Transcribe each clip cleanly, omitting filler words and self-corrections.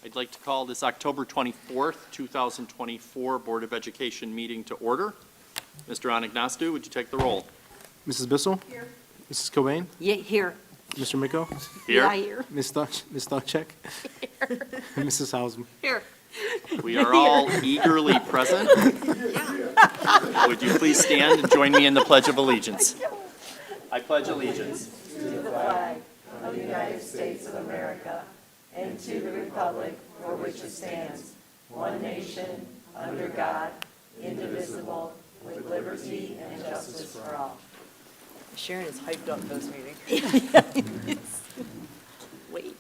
I'd like to call this October 24th, 2024 Board of Education meeting to order. Mr. Anagnostou, would you take the roll? Mrs. Bissell? Here. Mrs. Cobain? Yeah, here. Mr. Miko? Here. Yeah, here. Ms. Stochek? And Mrs. Hausman? Here. We are all eagerly present. Would you please stand and join me in the Pledge of Allegiance? I pledge allegiance To the flag of the United States of America and to the republic for which it stands, one nation, under God, indivisible, with liberty and justice for all. Sharon is hyped up this meeting. Wait.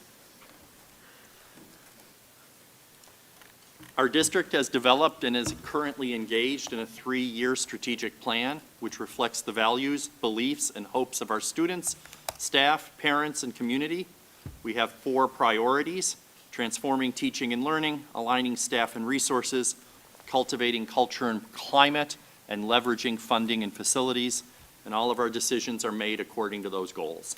Our district has developed and is currently engaged in a 3-year strategic plan, which reflects the values, beliefs, and hopes of our students, staff, parents, and community. We have 4 priorities: transforming teaching and learning, aligning staff and resources, cultivating culture and climate, and leveraging funding and facilities. And all of our decisions are made according to those goals.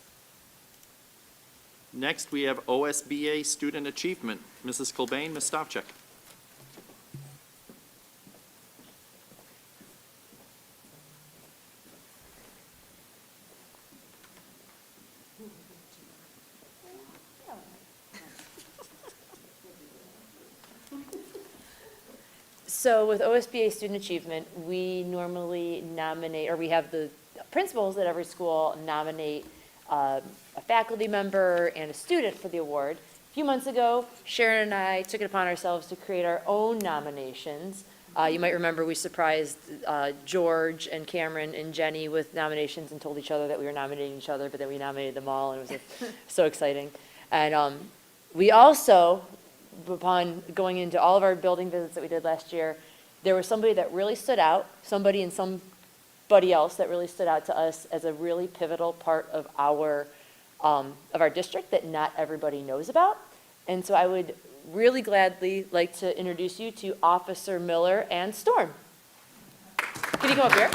Next, we have OSBA student achievement. Mrs. Cobain, Ms. Stavcek. So with OSBA Student Achievement, we normally nominate, or we have the principals at every school nominate a faculty member and a student for the award. A few months ago, Sharon and I took it upon ourselves to create our own nominations. You might remember we surprised George and Cameron and Jenny with nominations and told each other that we were nominating each other, but then we nominated them all, and it was so exciting. And we also, upon going into all of our building visits that we did last year, there was somebody that really stood out, somebody and somebody else that really stood out to us as a really pivotal part of our district that not everybody knows about. And so I would really gladly like to introduce you to Officer Miller and Storm. Can you come up here?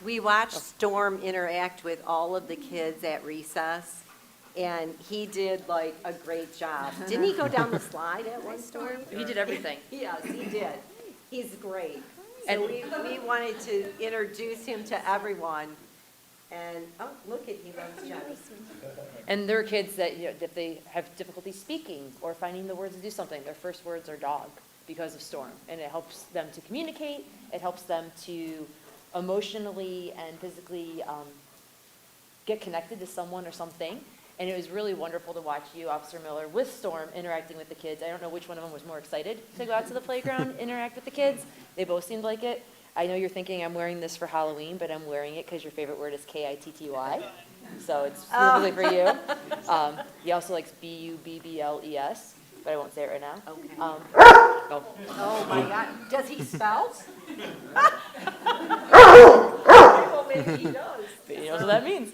We watched Storm interact with all of the kids at recess, and he did like a great job. Didn't he go down the slide at one Storm? He did everything. Yes, he did. He's great. So we wanted to introduce him to everyone. And, oh, look at, he loves Jenny. And there are kids that, you know, if they have difficulty speaking or finding the words to do something, their first words are dog because of Storm. And it helps them to communicate, it helps them to emotionally and physically get connected to someone or something. And it was really wonderful to watch you, Officer Miller, with Storm interacting with the kids. I don't know which one of them was more excited to go out to the playground, interact with the kids. They both seemed like it. I know you're thinking I'm wearing this for Halloween, but I'm wearing it because your favorite word is Kitty. So it's specifically for you. He also likes Bubbles, but I won't say it right now. Okay. Oh. Oh, my God. Does he spell? Well, maybe he does. But he knows what that means.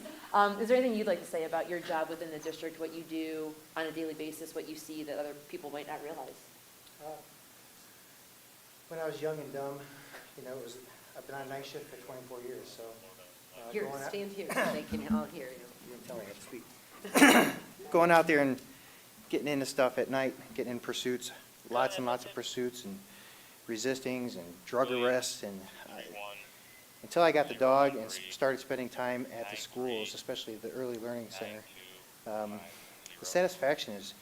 Is there anything you'd like to say about your job within the district, what you do on a daily basis, what you see that other people might not realize? When I was young and dumb, you know, I've been on night shift for 24 years, so. Here, going out- stand here, so they can all hear you. You didn't tell me I had to speak. Going out there and getting into stuff at night, getting in pursuits, lots and lots of pursuits and resistings and drug arrests, and until I got the dog and started spending time at the schools, especially the early learning center, the satisfaction is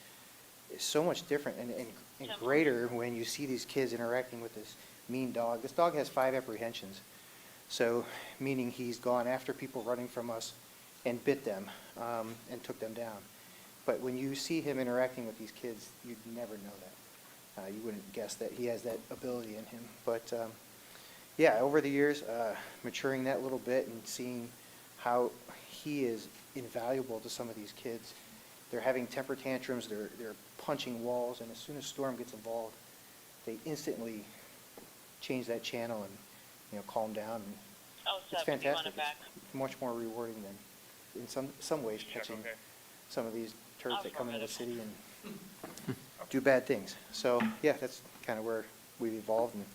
so much different and greater when you see these kids interacting with this mean dog. This dog has 5 apprehensions, so meaning he's gone after people running from us and bit them and took them down. But when you see him interacting with these kids, you'd never know that. You wouldn't guess that he has that ability in him. But yeah, over the years, maturing that little bit and seeing how he is invaluable to some of these kids. They're having temper tantrums, they're punching walls, and as soon as Storm gets involved, they instantly change that channel and, you know, calm down. And it's fantastic. It's much more rewarding than, in some ways, catching some of these turds that come into the city and do bad things. So yeah, that's kind of where we've evolved. And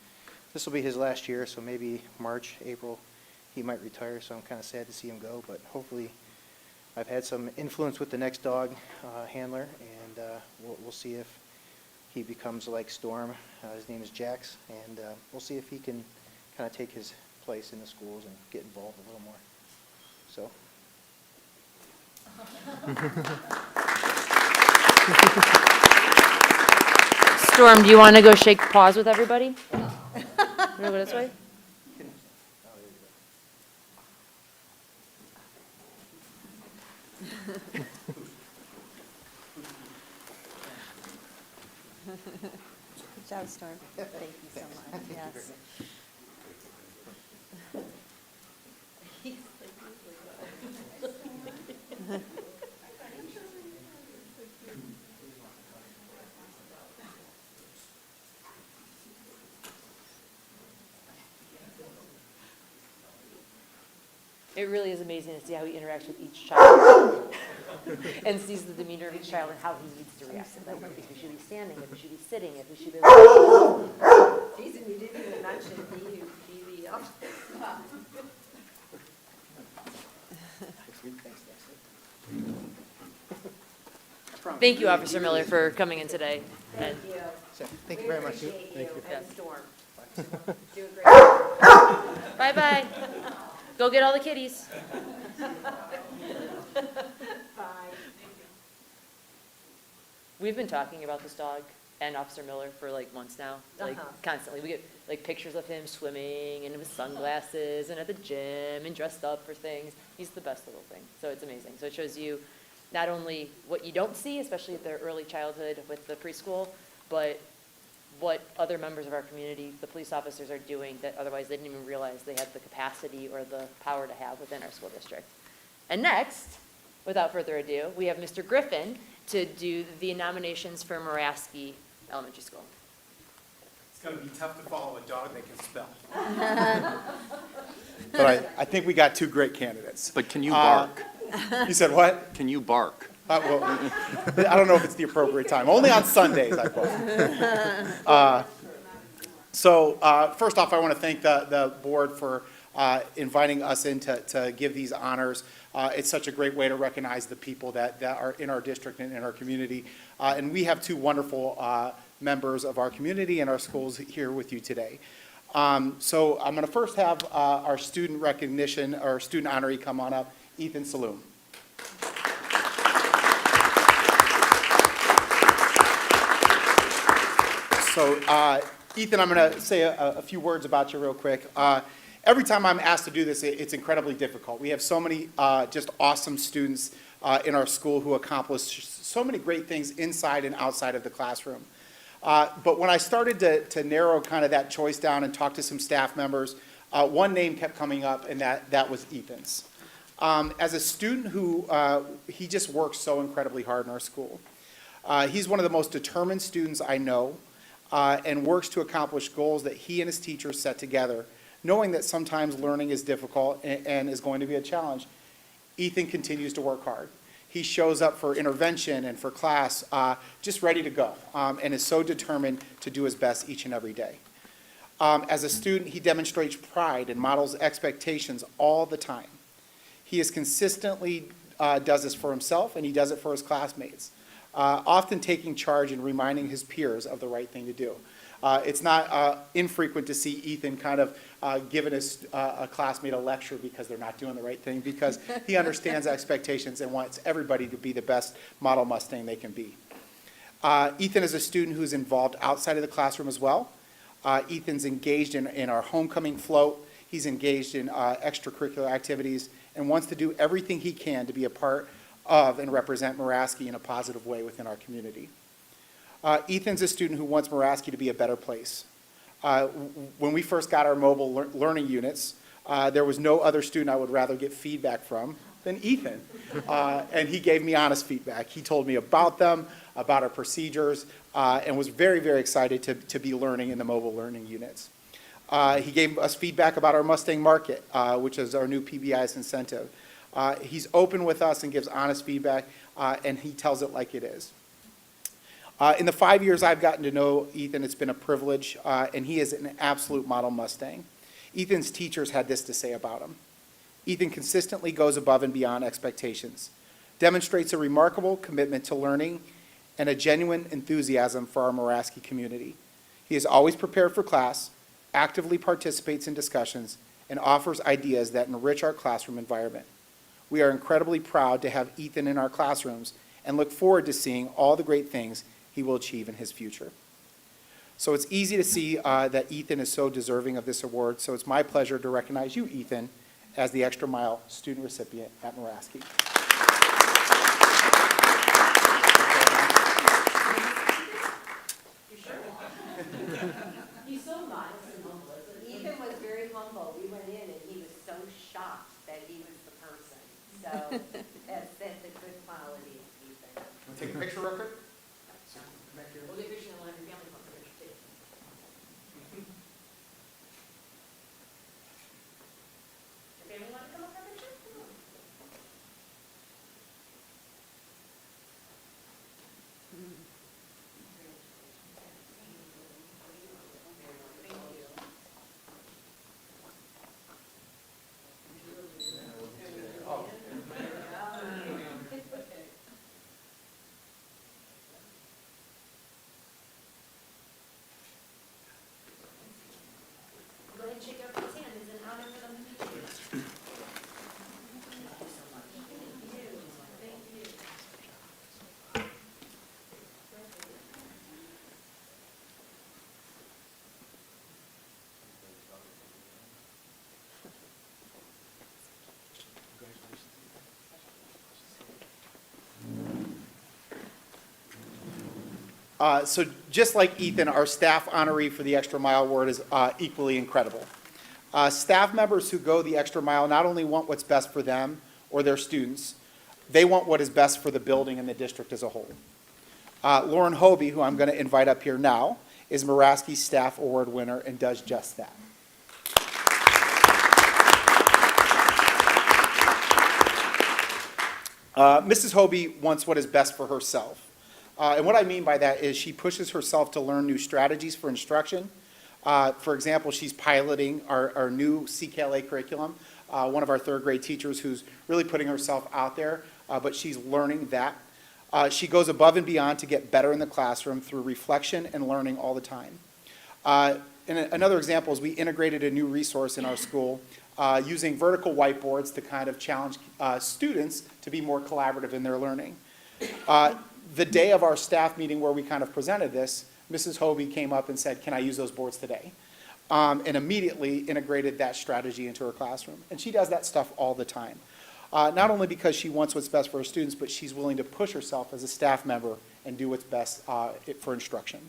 this will be his last year, so maybe March, April, he might retire. So I'm kind of sad to see him go, but hopefully I've had some influence with the next dog handler, and we'll see if he becomes like Storm. His name is Jax, and we'll see if he can kind of take his place in the schools and get involved a little more. So. Storm, do you want to go shake paws with everybody? Want to go this way? Good job, Storm. Thank you so much. Yes. It really is amazing to see how he interacts with each child and sees the demeanor of each child and how he needs to react to them. If he should be standing, if he should be sitting, if he should be. Jason, you didn't even mention the. Thank you, Officer Miller, for coming in today. And Thank you very much. Thank you. And Storm. Do a great job. bye-bye. Go get all the kitties. Bye. We've been talking about this dog and Officer Miller for like months now, like constantly. We get like pictures of him swimming and with sunglasses and at the gym and dressed up for things. He's the best little thing. So it's amazing. So it shows you not only what you don't see, especially at their early childhood with the preschool, but what other members of our community, the police officers, are doing that otherwise they didn't even realize they had the capacity or the power to have within our school district. And next, without further ado, we have Mr. Griffin to do the nominations for Maraski Elementary School. It's going to be tough to follow a dog that can spell. But I think we got two great candidates. But can you bark? You said what? Can you bark? Well, I don't know if it's the appropriate time. Only on Sundays, I suppose. So first off, I want to thank the board for inviting us in to give these honors. It's such a great way to recognize the people that are in our district and in our community. And we have two wonderful members of our community and our schools here with you today. So I'm going to first have our student recognition, or student honoree come on up, Ethan Saloom. So, Ethan, I'm going to say a few words about you real quick. Every time I'm asked to do this, it's incredibly difficult. We have so many just awesome students in our school who accomplish so many great things inside and outside of the classroom. But when I started to narrow kind of that choice down and talk to some staff members, one name kept coming up, and that was Ethan's. As a student who, he just works so incredibly hard in our school. He's one of the most determined students I know. And works to accomplish goals that he and his teachers set together, knowing that sometimes learning is difficult and is going to be a challenge. Ethan continues to work hard. He shows up for intervention and for class just ready to go, and is so determined to do his best each and every day. As a student, he demonstrates pride and models expectations all the time. He is consistently does this for himself, and he does it for his classmates. Often taking charge and reminding his peers of the right thing to do. It's not infrequent to see Ethan kind of giving a classmate a lecture because they're not doing the right thing, because he understands expectations and wants everybody to be the best model Mustang they can be. Ethan is a student who's involved outside of the classroom as well. Ethan's engaged in our homecoming float. He's engaged in extracurricular activities and wants to do everything he can to be a part of and represent Maraski in a positive way within our community. Ethan's a student who wants Maraski to be a better place. When we first got our mobile learning units, there was no other student I would rather get feedback from than Ethan. And he gave me honest feedback. He told me about them, about our procedures, and was very, very excited to be learning in the mobile learning units. He gave us feedback about our Mustang Market, which is our new PBI's incentive. He's open with us and gives honest feedback, and he tells it like it is. In the 5 years I've gotten to know Ethan, it's been a privilege, and he is an absolute model Mustang. Ethan's teachers had this to say about him. Ethan consistently goes above and beyond expectations. demonstrates a remarkable commitment to learning and a genuine enthusiasm for our Muraski community. He is always prepared for class, actively participates in discussions, and offers ideas that enrich our classroom environment. We are incredibly proud to have Ethan in our classrooms and look forward to seeing all the great things he will achieve in his future. So it's easy to see that Ethan is so deserving of this award, so it's my pleasure to recognize you, Ethan, as the Extra Mile student recipient at Muraski. He's so modest and humble. Ethan was very humble. We went in and he was so shocked that he was the person. So that's a good quality of Ethan. Want to take a picture real quick? We'll get pictures and we'll have your family come for pictures too. Your family want to come up for a picture? Come on. Go ahead and shake everyone's hand. It's an honor for them to meet you. Thank you so much. Thank you. So just like Ethan, our staff honoree for the Extra Mile Award is equally incredible. Staff members who go the extra mile not only want what's best for them or their students, they want what is best for the building and the district as a whole. Lauren Hobie, who I'm going to invite up here now, is Muraski's Staff Award winner and does just that. Mrs. Hobie wants what is best for herself. And what I mean by that is she pushes herself to learn new strategies for instruction. For example, she's piloting our new CKLA curriculum, one of our third grade teachers who's really putting herself out there, but she's learning that. She goes above and beyond to get better in the classroom through reflection and learning all the time. And another example is we integrated a new resource in our school using vertical whiteboards to kind of challenge students to be more collaborative in their learning. The day of our staff meeting where we kind of presented this, Mrs. Hobie came up and said, "Can I use those boards today?" And immediately integrated that strategy into her classroom. And she does that stuff all the time. Not only because she wants what's best for her students, but she's willing to push herself as a staff member and do what's best for instruction.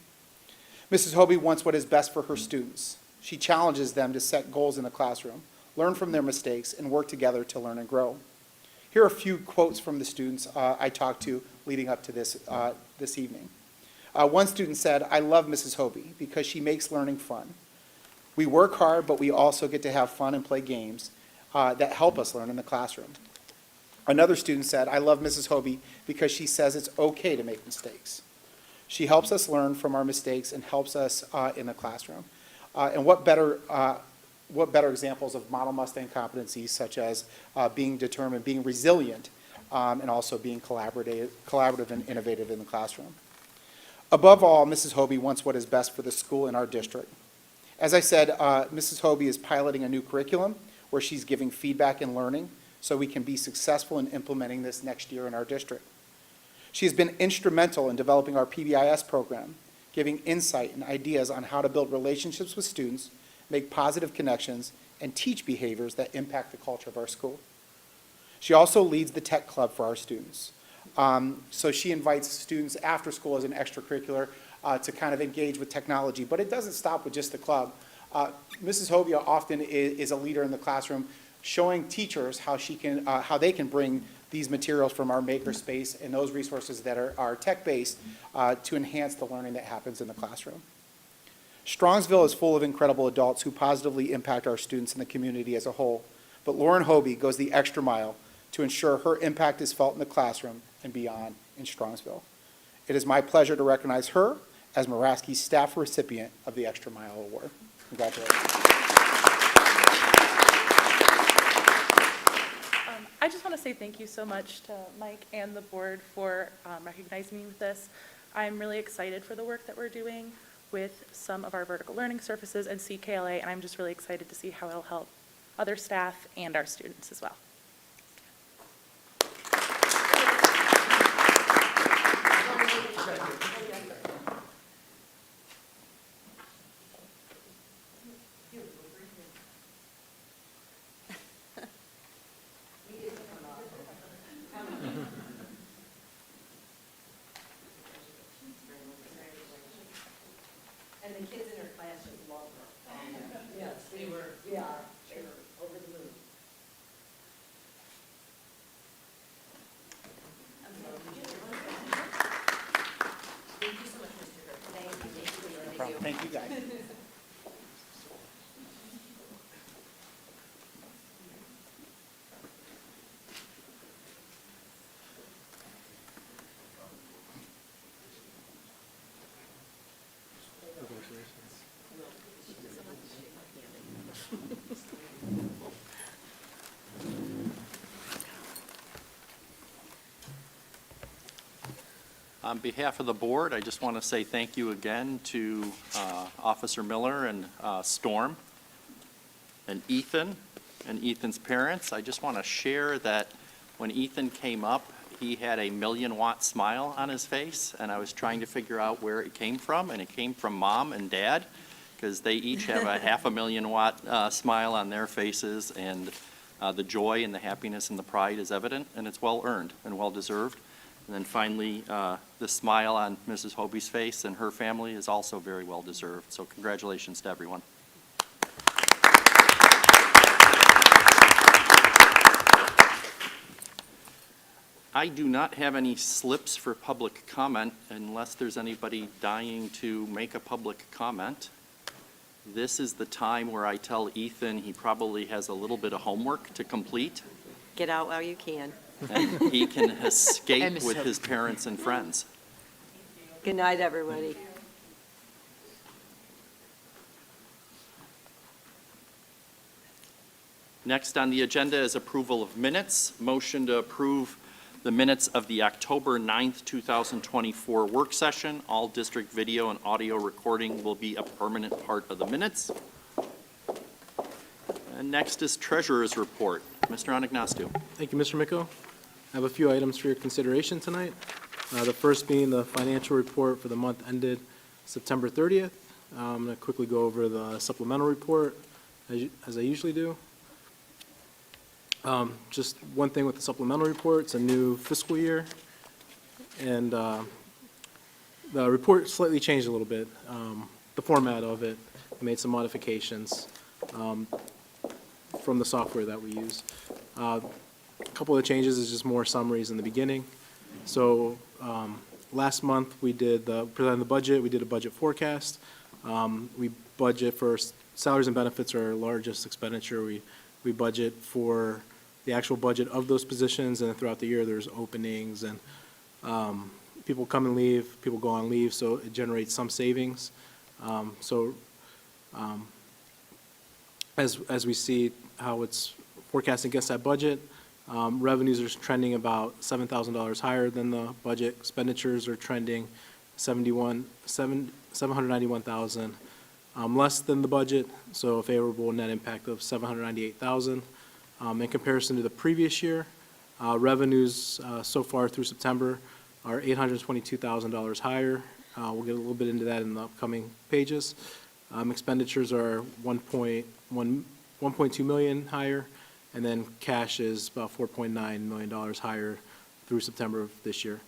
Mrs. Hobie wants what is best for her students. She challenges them to set goals in the classroom, learn from their mistakes, and work together to learn and grow. Here are a few quotes from the students I talked to leading up to this evening. One student said, "I love Mrs. Hobie because she makes learning fun. We work hard, but we also get to have fun and play games that help us learn in the classroom." Another student said, "I love Mrs. Hobie because she says it's okay to make mistakes. She helps us learn from our mistakes and helps us in the classroom." And what better examples of model Mustang competencies such as being determined, being resilient, and also being collaborative and innovative in the classroom. Above all, Mrs. Hobie wants what is best for the school and our district. As I said, Mrs. Hobie is piloting a new curriculum where she's giving feedback and learning so we can be successful in implementing this next year in our district. She has been instrumental in developing our PBIS program, giving insight and ideas on how to build relationships with students, make positive connections, and teach behaviors that impact the culture of our school. She also leads the tech club for our students. So she invites students after school as an extracurricular to kind of engage with technology, but it doesn't stop with just the club. Mrs. Hobie often is a leader in the classroom, showing teachers how they can bring these materials from our makerspace and those resources that are tech-based to enhance the learning that happens in the classroom. Strongsville is full of incredible adults who positively impact our students and the community as a whole, but Lauren Hobie goes the extra mile to ensure her impact is felt in the classroom and beyond in Strongsville. It is my pleasure to recognize her as Muraski's staff recipient of the Extra Mile Award. Congratulations. I just want to say thank you so much to Mike and the board for recognizing me with this. I'm really excited for the work that we're doing with some of our vertical learning surfaces and CKLA, and I'm just really excited to see how it'll help other staff and our students as well. And the kids in her class just love her. Yes, we are. They were over the moon. Thank you so much, Mr. Griffin. Thank you. Thank you, guys. On behalf of the board, I just want to say thank you again to Officer Miller and Storm and Ethan's parents. I just want to share that when Ethan came up, he had a 1,000,000-watt smile on his face, and I was trying to figure out where it came from, and it came from Mom and Dad, because they each have a 500,000-watt smile on their faces, and the joy and the happiness and the pride is evident, and it's well-earned and well-deserved. And then finally, the smile on Mrs. Hobie's face and her family is also very well-deserved. So congratulations to everyone. I do not have any slips for public comment unless there's anybody dying to make a public comment. This is the time where I tell Ethan he probably has a little bit of homework to complete, Get out while you can. and he can escape with his parents and friends. Good night, everybody. Next on the agenda is approval of minutes. Motion to approve the minutes of the October 9th, 2024 work session. All district video and audio recording will be a permanent part of the minutes. And next is treasurer's report. Mr. Anagnostou. Thank you, Mr. Micko. I have a few items for your consideration tonight. The first being the financial report for the month ended September 30th. I'm going to quickly go over the supplemental report as I usually do. Just one thing with the supplemental report, it's a new fiscal year, and the report slightly changed a little bit. The format of it, I made some modifications from the software that we use. A couple of the changes is just more summaries in the beginning. So last month we presented the budget, we did a budget forecast. We budget for salaries and benefits are our largest expenditure. We budget for the actual budget of those positions, and then throughout the year there's openings and people come and leave, people go on leave, so it generates some savings. As we see how it's forecasting against that budget, revenues are trending about $7,000 higher than the budget. Expenditures are trending $791,000 less than the budget, so a favorable net impact of $798,000. In comparison to the previous year, revenues so far through September are $822,000 higher. We'll get a little bit into that in the upcoming pages. Expenditures are $1.2 million higher, and then cash is about $4.9 million higher through September of this year.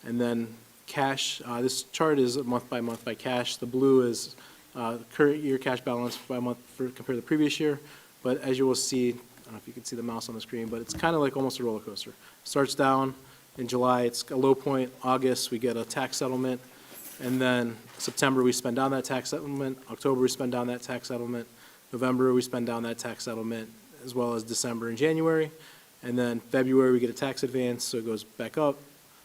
And then cash, this chart is month by cash. The blue is current year cash balance by month compared to the previous year. But as you will see, I don't know if you can see the mouse on the screen, but it's kind of like almost a roller coaster. Starts down in July, it's a low point. August, we get a tax settlement. And then September, we spend down that tax settlement. October, we spend down that tax settlement. November, we spend down that tax settlement, as well as December and January. And then February, we get a tax advance, so it goes back up.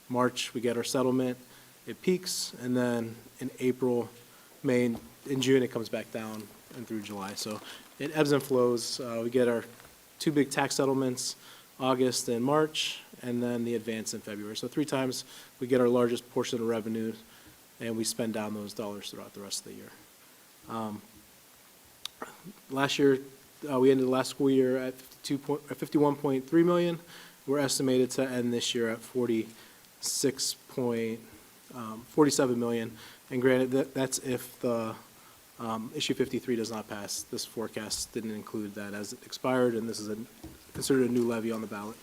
March, we get our settlement. It peaks. And then in April, May, and in June, it comes back down and through July. So it ebbs and flows. We get our two big tax settlements August, and March, and then the advance in February. So 3 times we get our largest portion of revenue, and we spend down those dollars throughout the rest of the year. Last year, we ended the last school year at 51.3 million. We're estimated to end this year at 47 million. And granted, that's if the issue 53 does not pass. This forecast didn't include that as it expired, and this is considered a new levy on the ballot.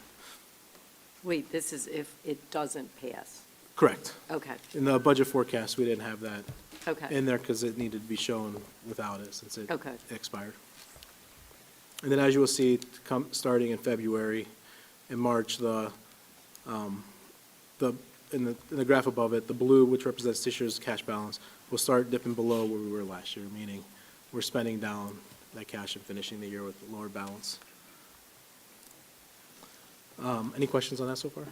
Wait, this is if it doesn't pass? Correct. Okay, In the budget forecast, we didn't have that okay. in there because it needed to be shown without it since it Okay. expired. And then as you will see, starting in February and March, in the graph above it, the blue, which represents this year's cash balance, will start dipping below where we were last year, meaning we're spending down that cash and finishing the year with a lower balance. Any questions on that so far?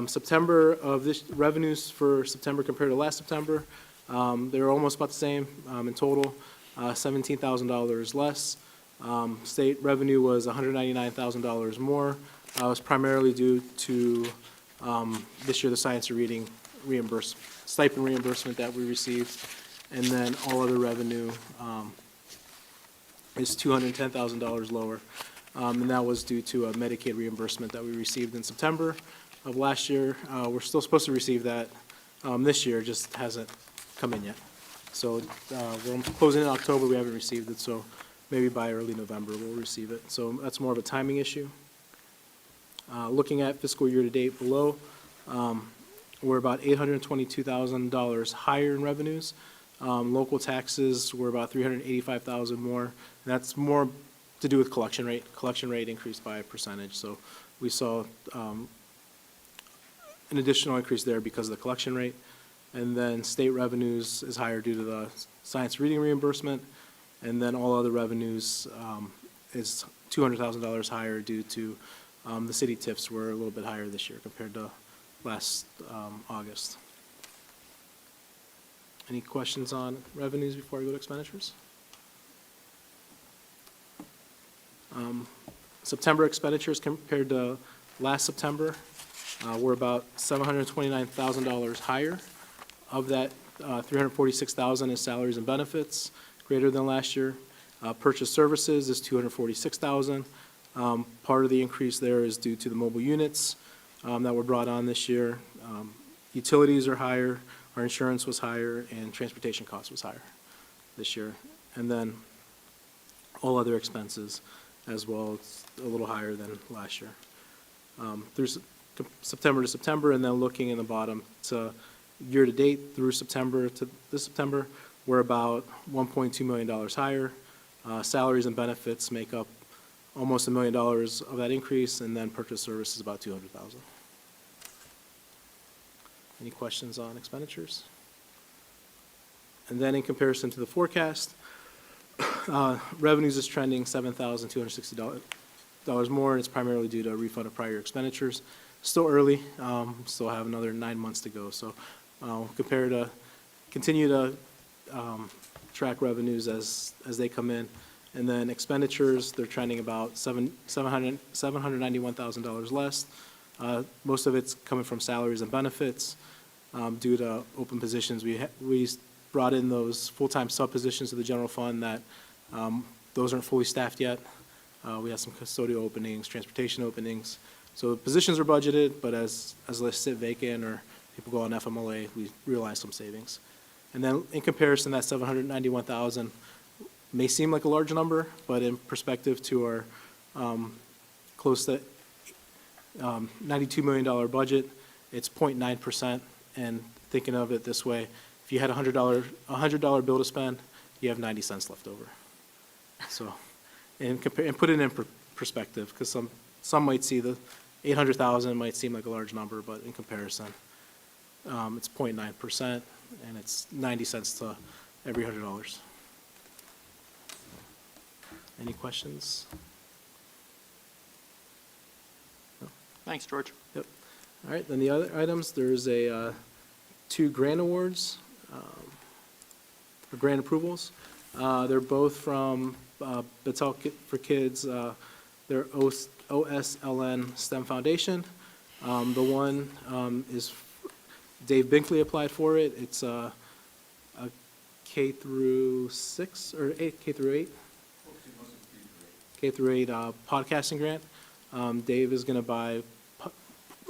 September of this, revenues for September compared to last September, they're almost about the same in total, $17,000 less. State revenue was $199,000 more. It was primarily due to this year the science and reading stipend reimbursement that we received, and then all other revenue is $210,000 lower, and that was due to a Medicaid reimbursement that we received in September of last year. We're still supposed to receive that this year, just hasn't come in yet. So we're closing in October, we haven't received it, so maybe by early November we'll receive it. So that's more of a timing issue. Looking at fiscal year-to-date below, we're about $822,000 higher in revenues. Local taxes were about $385,000 more. And that's more to do with collection rate. Collection rate increased by a percentage, so we saw an additional increase there because of the collection rate. And then state revenues is higher due to the science reading reimbursement. And then all other revenues is $200,000 higher due to the city TIFs were a little bit higher this year compared to last August. Any questions on revenues before I go to expenditures? September expenditures compared to last September were about $729,000 higher. Of that, $346,000 is salaries and benefits, greater than last year. Purchase services is $246,000. Part of the increase there is due to the mobile units that were brought on this year. Utilities are higher, our insurance was higher, and transportation costs was higher this year. And then all other expenses as well, it's a little higher than last year. Through September to September, and then looking in the bottom to year-to-date through September to this September, we're about $1.2 million higher. Salaries and benefits make up almost $1 million of that increase, and then purchase service is about $200,000. Any questions on expenditures? And then in comparison to the forecast, revenues is trending $7,260 more, and it's primarily due to a refund of prior expenditures. Still early, still have another 9 months to go, so continue to track revenues as they come in. And then expenditures, they're trending about $791,000 less. Most of it's coming from salaries and benefits due to open positions. We brought in those full-time sub-positions to the general fund that those aren't fully staffed yet. We have some custodial openings, transportation openings. So positions are budgeted, but as they sit vacant or people go on FMLA, we realize some savings. And then in comparison, that $791,000 may seem like a large number, but in perspective to our close to $92 million budget, it's 0.9%. And thinking of it this way, if you had a $100 bill to spend, you have 90 cents left over. So, and put it in perspective, because some might see the 800,000 might seem like a large number, but in comparison, it's 0.9%, and it's 90 cents to every $100. Any questions? No? Thanks, George. Yep. All right, then the other items, there's two grant awards, or grant approvals. They're both from Battelle for Kids. their OSLN STEM Foundation. The one is, Dave Binkley applied for it. It's a K through 6 or 8, K through 8? K through 8 podcasting grant. Dave is going to buy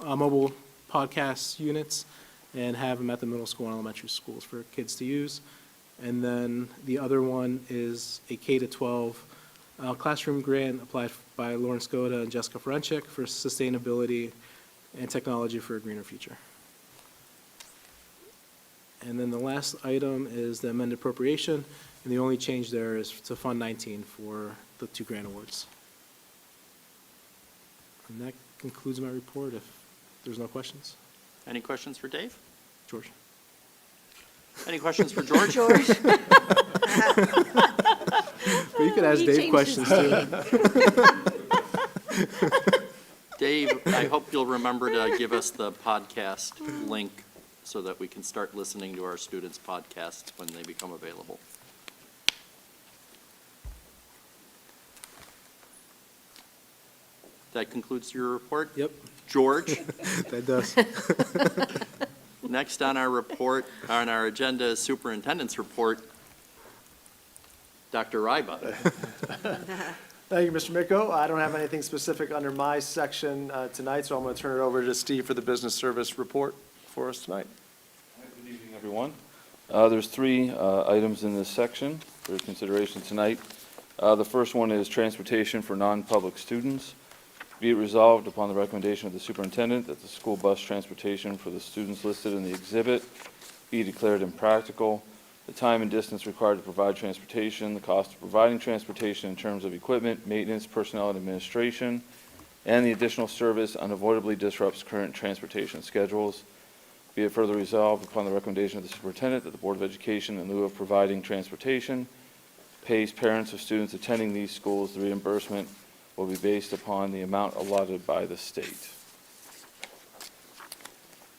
mobile podcast units and have them at the middle school and elementary schools for kids to use. And then the other one is a K to 12 classroom grant applied by Lauren Skoda and Jessica Ferenchik for sustainability and technology for a greener future. And then the last item is the amended appropriation, and the only change there is to Fund 19 for the 2 grant awards. And that concludes my report, if there's no questions. Any questions for Dave? George? Any questions for George? George? But you could ask He Dave changed his questions too. Dave, I hope you'll remember to give us the podcast link so that we can start listening to our students' podcasts when they become available. That concludes your report? Yep, George? that does. Next on our agenda is superintendent's report. Dr. Ryba. Thank you, Mr. Micko. I don't have anything specific under my section tonight, so I'm going to turn it over to Steve for the business service report for us tonight. Good evening, everyone. There's 3 items in this section for your consideration tonight. The first one is transportation for non-public students. Be it resolved upon the recommendation of the superintendent that the school bus transportation for the students listed in the exhibit be declared impractical. The time and distance required to provide transportation, the cost of providing transportation in terms of equipment, maintenance, personnel, and administration, and the additional service unavoidably disrupts current transportation schedules. Be it further resolved upon the recommendation of the superintendent that the Board of Education, in lieu of providing transportation, pays parents of students attending these schools. The reimbursement will be based upon the amount allotted by the state.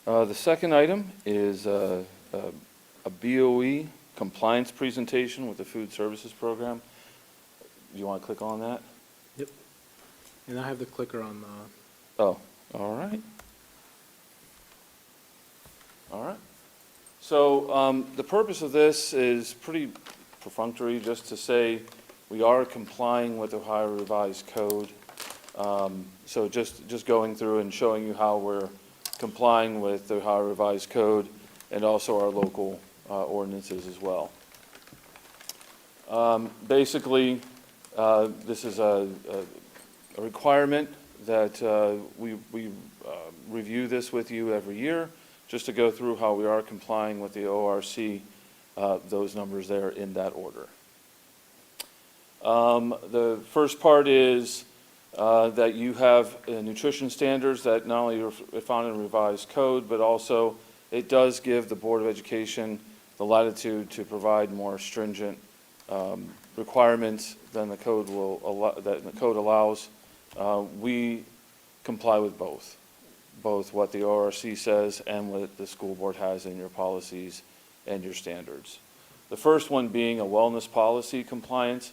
The second item is a BOE compliance presentation with the food services program. Do you want to click on that? Yep. And I have the clicker on Oh, all right. All right. So the purpose of this is pretty perfunctory, just to say we are complying with Ohio Revised Code. So just going through and showing you how we're complying with the Ohio Revised Code and also our local ordinances as well. Basically, this is a requirement that we review this with you every year, just to go through how we are complying with the ORC, those numbers there in that order. The first part is that you have nutrition standards that not only are found in revised code, but also it does give the Board of Education the latitude to provide more stringent requirements than the code will allow, that the code allows. We comply with both what the ORC says and what the school board has in your policies and your standards. The first one being a wellness policy compliance.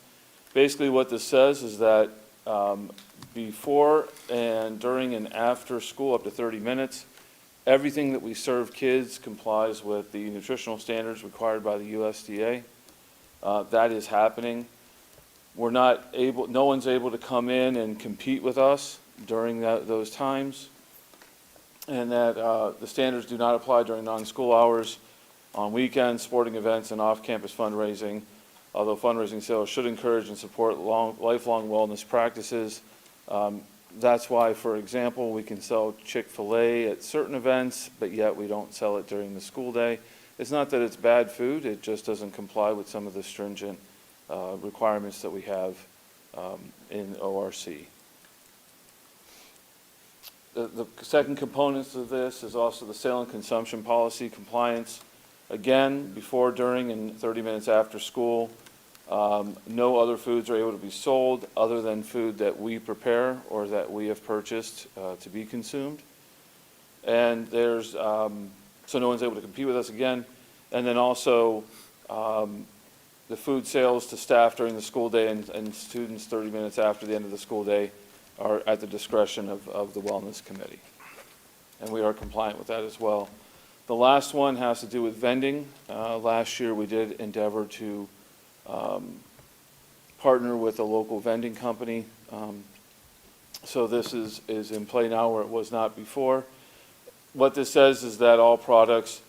Basically what this says is that before and during and after school, up to 30 minutes, everything that we serve kids complies with the nutritional standards required by the USDA. That is happening. We're not able, no one's able to come in and compete with us during those times, and that the standards do not apply during non-school hours, on weekends, sporting events, and off-campus fundraising, although fundraising sales should encourage and support lifelong wellness practices. That's why, for example, we can sell Chick-fil-A at certain events, but yet we don't sell it during the school day. It's not that it's bad food, it just doesn't comply with some of the stringent requirements that we have in ORC. The second component of this is also the sale and consumption policy compliance. Again, before, during, and 30 minutes after school, no other foods are able to be sold other than food that we prepare or that we have purchased to be consumed. And there's, so no one's able to compete with us again. And then also the food sales to staff during the school day and students 30 minutes after the end of the school day are at the discretion of the Wellness Committee. And we are compliant with that as well. The last one has to do with vending. Last year, we did endeavor to partner with a local vending company. So this is in play now where it was not before. What this says is that all products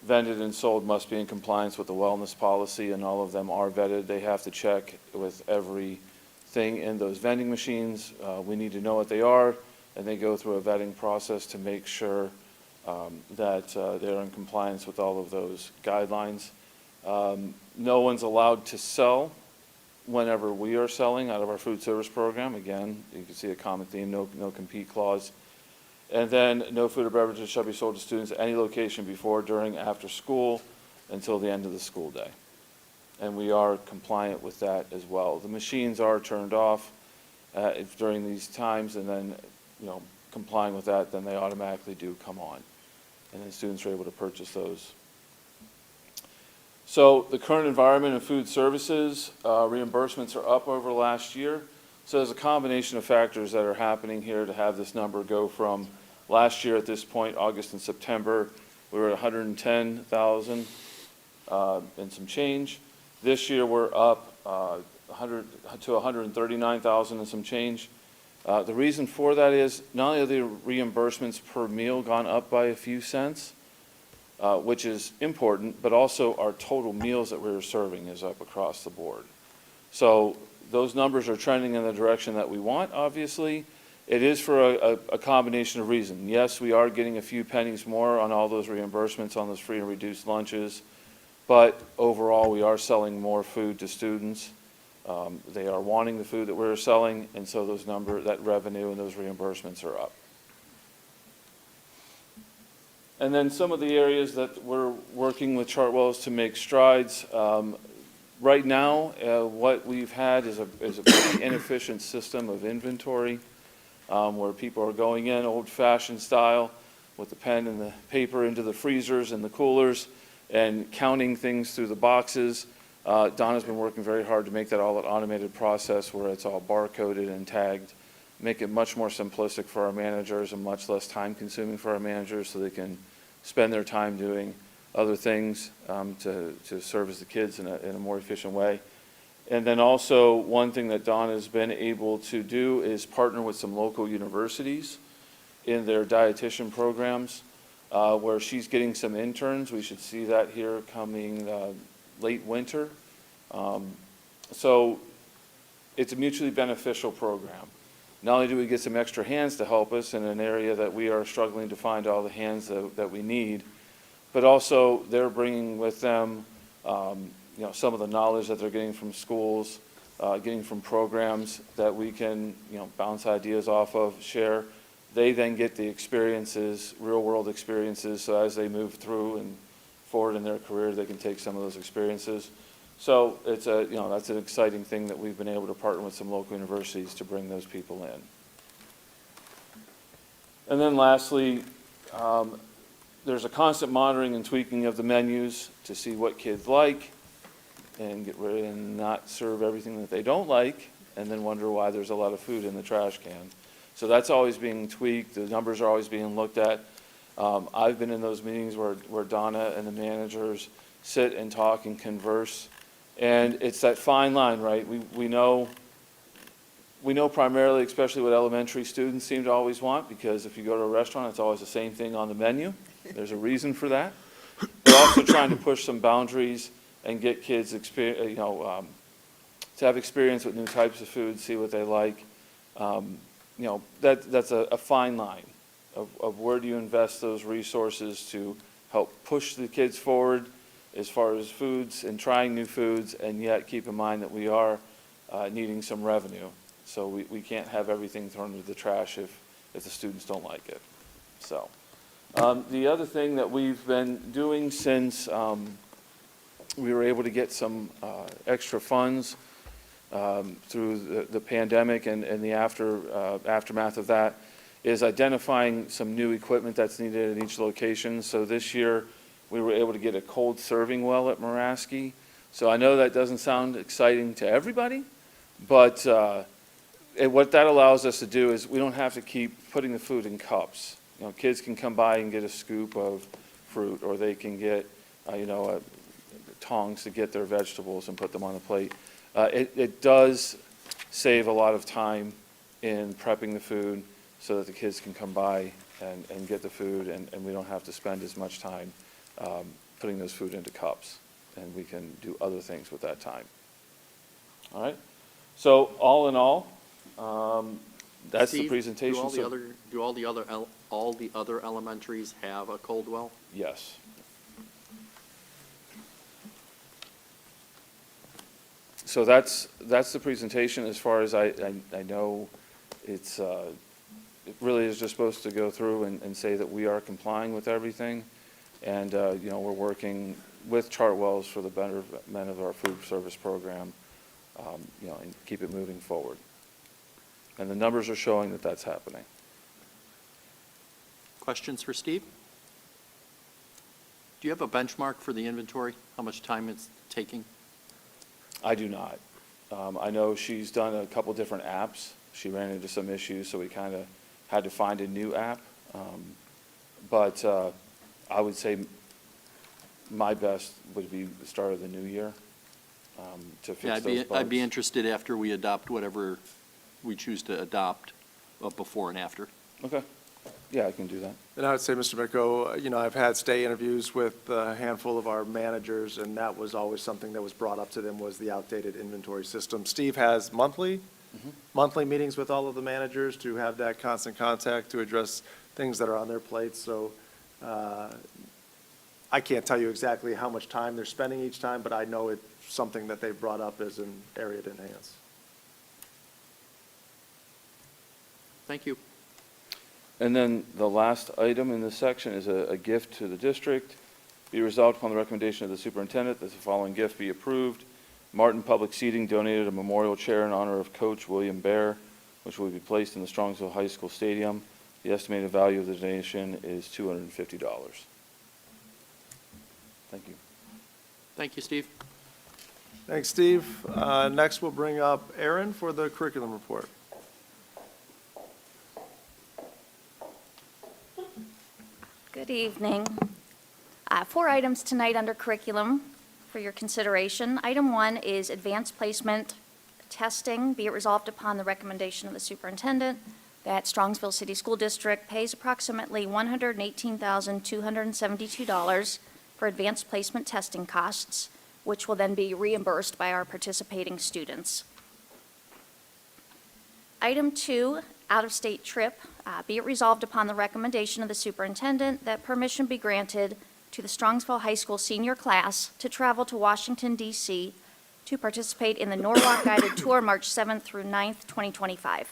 vended and sold must be in compliance with the wellness policy, and all of them are vetted. They have to check with everything in those vending machines. We need to know what they are, and they go through a vetting process to make sure that they're in compliance with all of those guidelines. No one's allowed to sell whenever we are selling out of our food service program. Again, you can see a common theme, no compete clause. And then no food or beverages shall be sold to students at any location before, during, after school, until the end of the school day. And we are compliant with that as well. The machines are turned off during these times, and then, complying with that, then they automatically do come on. And then students are able to purchase those. So the current environment in food services, reimbursements are up over last year. So there's a combination of factors that are happening here to have this number go from last year at this point, August and September, we were at 110,000 and some change. This year we're up 100 to 139,000 and some change. The reason for that is not only are the reimbursements per meal gone up by a few cents, which is important, but also our total meals that we're serving is up across the board. So those numbers are trending in the direction that we want, obviously. It is for a combination of reasons. Yes, we are getting a few pennies more on all those reimbursements on those free and reduced lunches, but overall we are selling more food to students. They are wanting the food that we're selling, and so that revenue and those reimbursements are up. And then some of the areas that we're working with Chartwells to make strides. Right now, what we've had is a pretty inefficient system of inventory, where people are going in old-fashioned style with the pen and the paper into the freezers and the coolers and counting things through the boxes. Donna's been working very hard to make that all an automated process where it's all barcoded and tagged, make it much more simplistic for our managers and much less time-consuming for our managers so they can spend their time doing other things to service the kids in a more efficient way. And then also, one thing that Dawn has been able to do is partner with some local universities in their dietitian programs, where she's getting some interns. We should see that here coming late winter. So it's a mutually beneficial program. Not only do we get some extra hands to help us in an area that we are struggling to find all the hands that we need, but also they're bringing with them some of the knowledge that they're getting from schools, getting from programs that we can bounce ideas off of, share. They then get the experiences, real world experiences, so as they move through and forward in their career, they can take some of those experiences. So it's that's an exciting thing that we've been able to partner with some local universities to bring those people in. And then lastly, there's a constant monitoring and tweaking of the menus to see what kids like and get rid and not serve everything that they don't like, and then wonder why there's a lot of food in the trash can. So that's always being tweaked. The numbers are always being looked at. I've been in those meetings where Donna and the managers sit and talk and converse. And it's that fine line, right? We know primarily, especially what elementary students seem to always want, because if you go to a restaurant, it's always the same thing on the menu. There's a reason for that. We're also trying to push some boundaries and get kids to have experience with new types of food, see what they like. That's a fine line of where do you invest those resources to help push the kids forward as far as foods and trying new foods, and yet keep in mind that we are needing some revenue. So we can't have everything thrown into the trash if the students don't like it. So the other thing that we've been doing since we were able to get some extra funds through the pandemic and the aftermath of that is identifying some new equipment that's needed at each location. So this year we were able to get a cold serving well at Muraski. So I know that doesn't sound exciting to everybody, but And what that allows us to do is we don't have to keep putting the food in cups. You know, kids can come by and get a scoop of fruit, or they can get, tongs to get their vegetables and put them on the plate. It does save a lot of time in prepping the food so that the kids can come by and get the food, and we don't have to spend as much time putting those food into cups, and we can do other things with that time. All right? So all in all, that's the Steve, presentation. Do all the other elementaries have a cold well? Yes. So that's the presentation. As far as I know, it really is just supposed to go through and say that we are complying with everything. And, we're working with Chartwells for the betterment of our food service program, and keep it moving forward. And the numbers are showing that that's happening. Questions for Steve? Do you have a benchmark for the inventory? How much time it's taking? I do not. I know she's done a couple different apps. She ran into some issues, so we kind of had to find a new app. But I would say my best would be the start of the new year to Yeah, fix those bugs. I'd be interested after we adopt whatever we choose to adopt, before and after. Okay. Yeah, I can do that. And I would say, Mr. Miko, I've had stay interviews with a handful of our managers, and that was always something that was brought up to them, was the outdated inventory system. Steve has monthly meetings with all of the managers to have that constant contact to address things that are on their plates. So I can't tell you exactly how much time they're spending each time, but I know it's something that they've brought up as an area to enhance. Thank you. And then the last item in this section is a gift to the district. Be resolved upon the recommendation of the superintendent that the following gift be approved. Martin Public Seating donated a memorial chair in honor of Coach William Bear, which will be placed in the Strongsville High School Stadium. The estimated value of the donation is $250. Thank you. Thank you, Steve. Thanks, Steve. Next, we'll bring up Aaron for the curriculum report. Good evening. 4 items tonight under curriculum for your consideration. Item 1 is advanced placement testing. Be it resolved upon the recommendation of the superintendent that Strongsville City School District pays approximately $118,272 for advanced placement testing costs, which will then be reimbursed by our participating students. Item 2, out-of-state trip. Be it resolved upon the recommendation of the superintendent that permission be granted to the Strongsville High School senior class to travel to Washington, D.C. to participate in the Norwalk Guided Tour March 7th through 9th, 2025.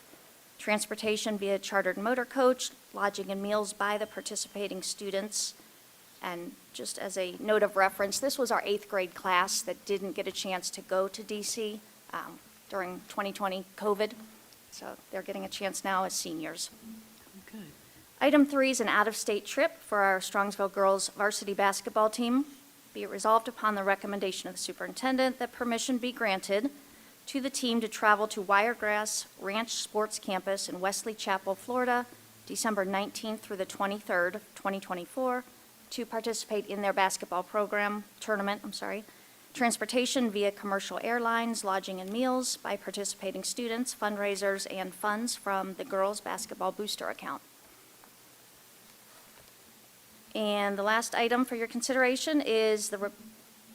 Transportation via chartered motor coach, lodging and meals by the participating students. And just as a note of reference, this was our 8th grade class that didn't get a chance to go to D.C. During 2020 COVID. So they're getting a chance now as seniors. Okay. Item 3 is an out-of-state trip for our Strongsville girls varsity basketball team. Be it resolved upon the recommendation of the superintendent that permission be granted to the team to travel to Wiregrass Ranch Sports Campus in Wesley Chapel, Florida, December 19th through the 23rd, 2024, to participate in their basketball tournament. Transportation via commercial airlines, lodging and meals by participating students, fundraisers, and funds from the girls' basketball booster account. And the last item for your consideration is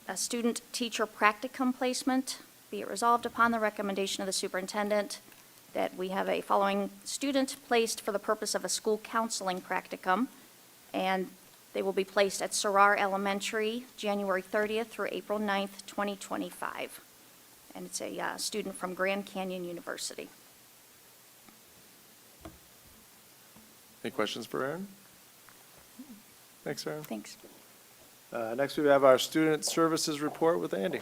a student-teacher practicum placement. Be it resolved upon the recommendation of the superintendent that we have a following student placed for the purpose of a school counseling practicum, and they will be placed at Sarrar Elementary, January 30th through April 9th, 2025. And it's a student from Grand Canyon University. Any questions for Aaron? Thanks, Aaron. Thanks. Next, we have our student services report with Andy.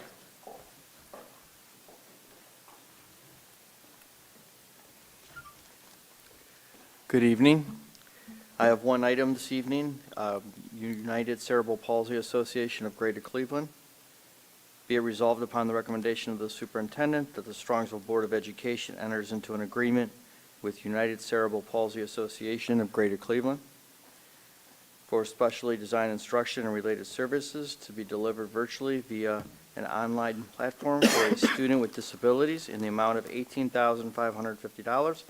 Good evening. I have one item this evening, United Cerebral Palsy Association of Greater Cleveland. Be it resolved upon the recommendation of the superintendent that the Strongsville Board of Education enters into an agreement with United Cerebral Palsy Association of Greater Cleveland for specially designed instruction and related services to be delivered virtually via an online platform for a student with disabilities in the amount of $18,550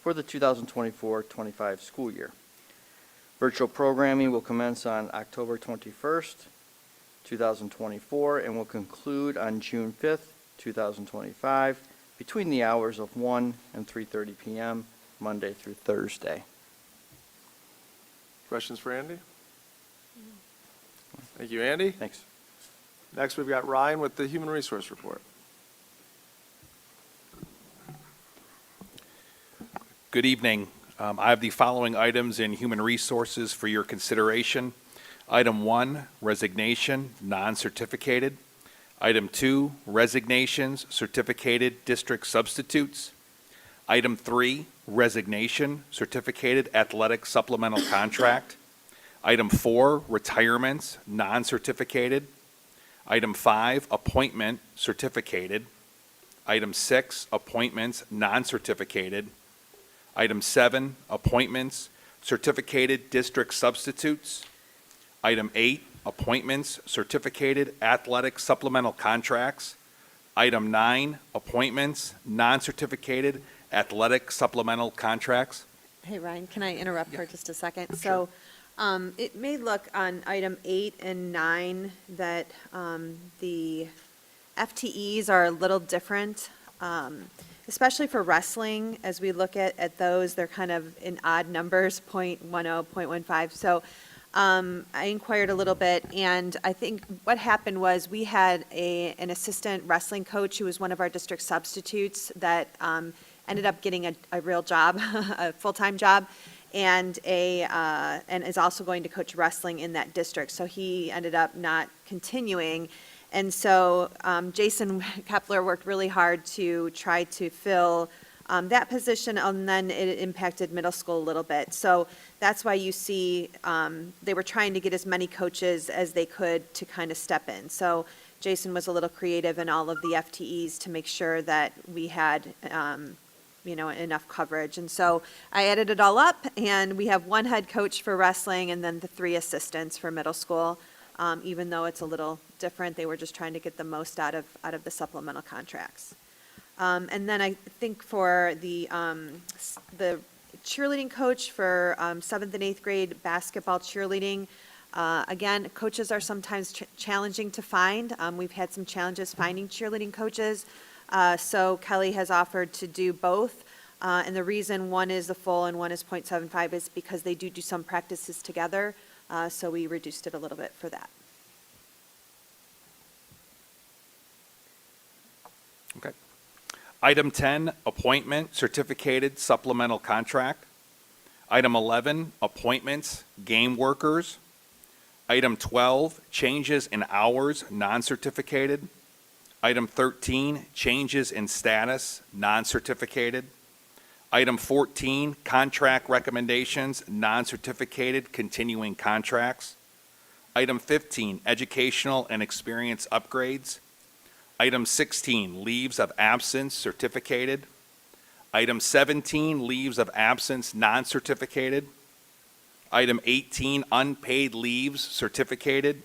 for the 2024-25 school year. Virtual programming will commence on October 21st, 2024, and will conclude on June 5th, 2025, between the hours of 1 and 3:30 p.m., Monday through Thursday. Questions for Andy? Thank you, Andy. Thanks. Next, we've got Ryan with the Human Resource Report. Good evening. I have the following items in Human Resources for your consideration. Item 1, resignation, non-certificated. Item 2, resignations, certificated district substitutes. Item 3, resignation, certificated athletic supplemental contract. Item 4, retirements, non-certificated. Item 5, appointment, certificated. Item 6, appointments, non-certificated. Item 7, appointments, certificated district substitutes. Item 8, appointments, certificated athletic supplemental contracts. Item 9, appointments, non-certificated athletic supplemental contracts. Hey, Ryan, can I interrupt for just a second? So it may look on item 8 and 9 that the FTEs are a little different, especially for wrestling. As we look at those, they're kind of in odd numbers, 0.10, 0.15. So I inquired a little bit, and I think what happened was we had an assistant wrestling coach who was one of our district substitutes that ended up getting a real job, a full-time job, and is also going to coach wrestling in that district. So he ended up not continuing. And so Jason Kepler worked really hard to try to fill that position, and then it impacted middle school a little bit. So that's why you see they were trying to get as many coaches as they could to kind of step in. So Jason was a little creative in all of the FTEs to make sure that we had enough coverage. And so I added it all up, and we have one head coach for wrestling and then the 3 assistants for middle school. Even though it's a little different, they were just trying to get the most out of the supplemental contracts. And then I think for the cheerleading coach for 7th and 8th grade basketball cheerleading, again, coaches are sometimes challenging to find. We've had some challenges finding cheerleading coaches. So Kelly has offered to do both. And the reason one is the full and one is 0.75 is because they do some practices together. So we reduced it a little bit for that. Okay. Item 10, appointment, certificated supplemental contract. Item 11, appointments, game workers. Item 12, changes in hours, non-certificated. Item 13, changes in status, non-certificated. Item 14, contract recommendations, non-certificated continuing contracts. Item 15, educational and experience upgrades. Item 16, leaves of absence certificated. Item 17, leaves of absence non-certificated. Item 18, unpaid leaves certificated.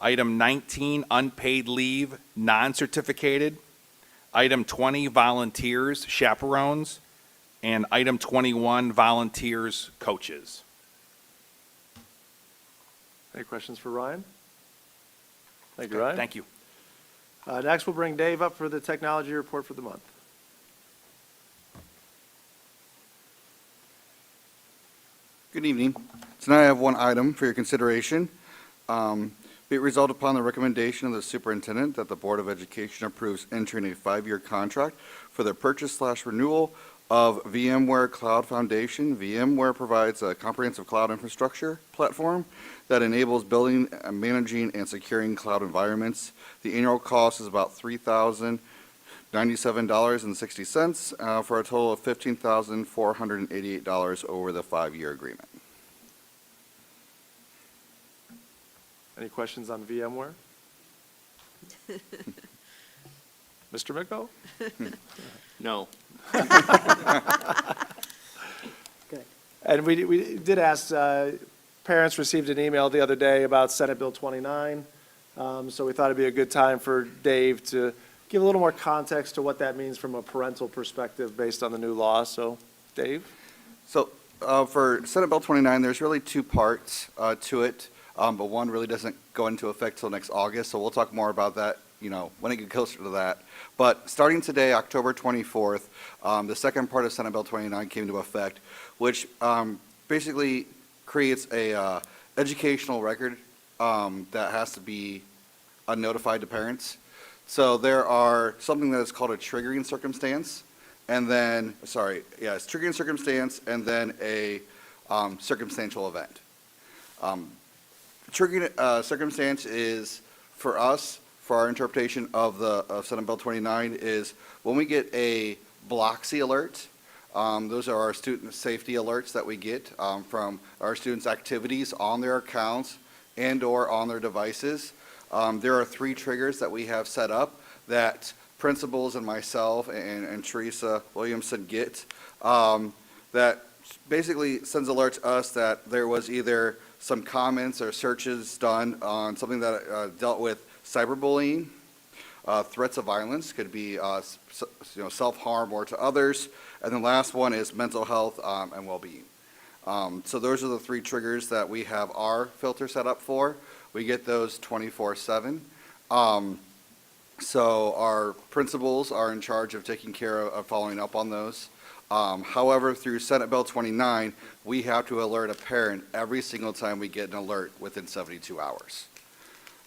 Item 19, unpaid leave non-certificated. Item 20, volunteers, chaperones. And item 21, volunteers, coaches. Any questions for Ryan? Thank you, Ryan. Thank you. Next, we'll bring Dave up for the technology report for the month. Good evening. Tonight I have one item for your consideration. Be it resolved upon the recommendation of the superintendent that the Board of Education approves entering a 5-year contract for the purchase/renewal of VMware Cloud Foundation. VMware provides a comprehensive cloud infrastructure platform that enables building, managing, and securing cloud environments. The annual cost is about $3,097.60 for a total of $15,488 over the 5-year agreement. Any questions on VMware? Mr. Miko? No. And we did ask, parents received an email the other day about Senate Bill 29. So we thought it'd be a good time for Dave to give a little more context to what that means from a parental perspective based on the new law. So, Dave? So for Senate Bill 29, there's really two parts to it, but one really doesn't go into effect till next August, so we'll talk more about that, when it gets closer to that. But starting today, October 24th, the second part of Senate Bill 29 came into effect, which basically creates a educational record that has to be notified to parents. So there are something that is called a triggering circumstance, and then, it's triggering circumstance, and then a circumstantial event. Triggering circumstance is, for us, for our interpretation of Senate Bill 29, is when we get a Bloxy alert. Those are our student safety alerts that we get from our students' activities on their accounts and/or on their devices. There are 3 triggers that we have set up that principals and myself and Teresa Williamson get that basically sends alerts to us that there was either some comments or searches done on something that dealt with cyberbullying, threats of violence, could be self-harm or to others, and the last one is mental health and well-being. So those are the 3 triggers that we have our filter set up for. We get those 24/7. So our principals are in charge of taking care of following up on those. However, through Senate Bill 29, we have to alert a parent every single time we get an alert within 72 hours.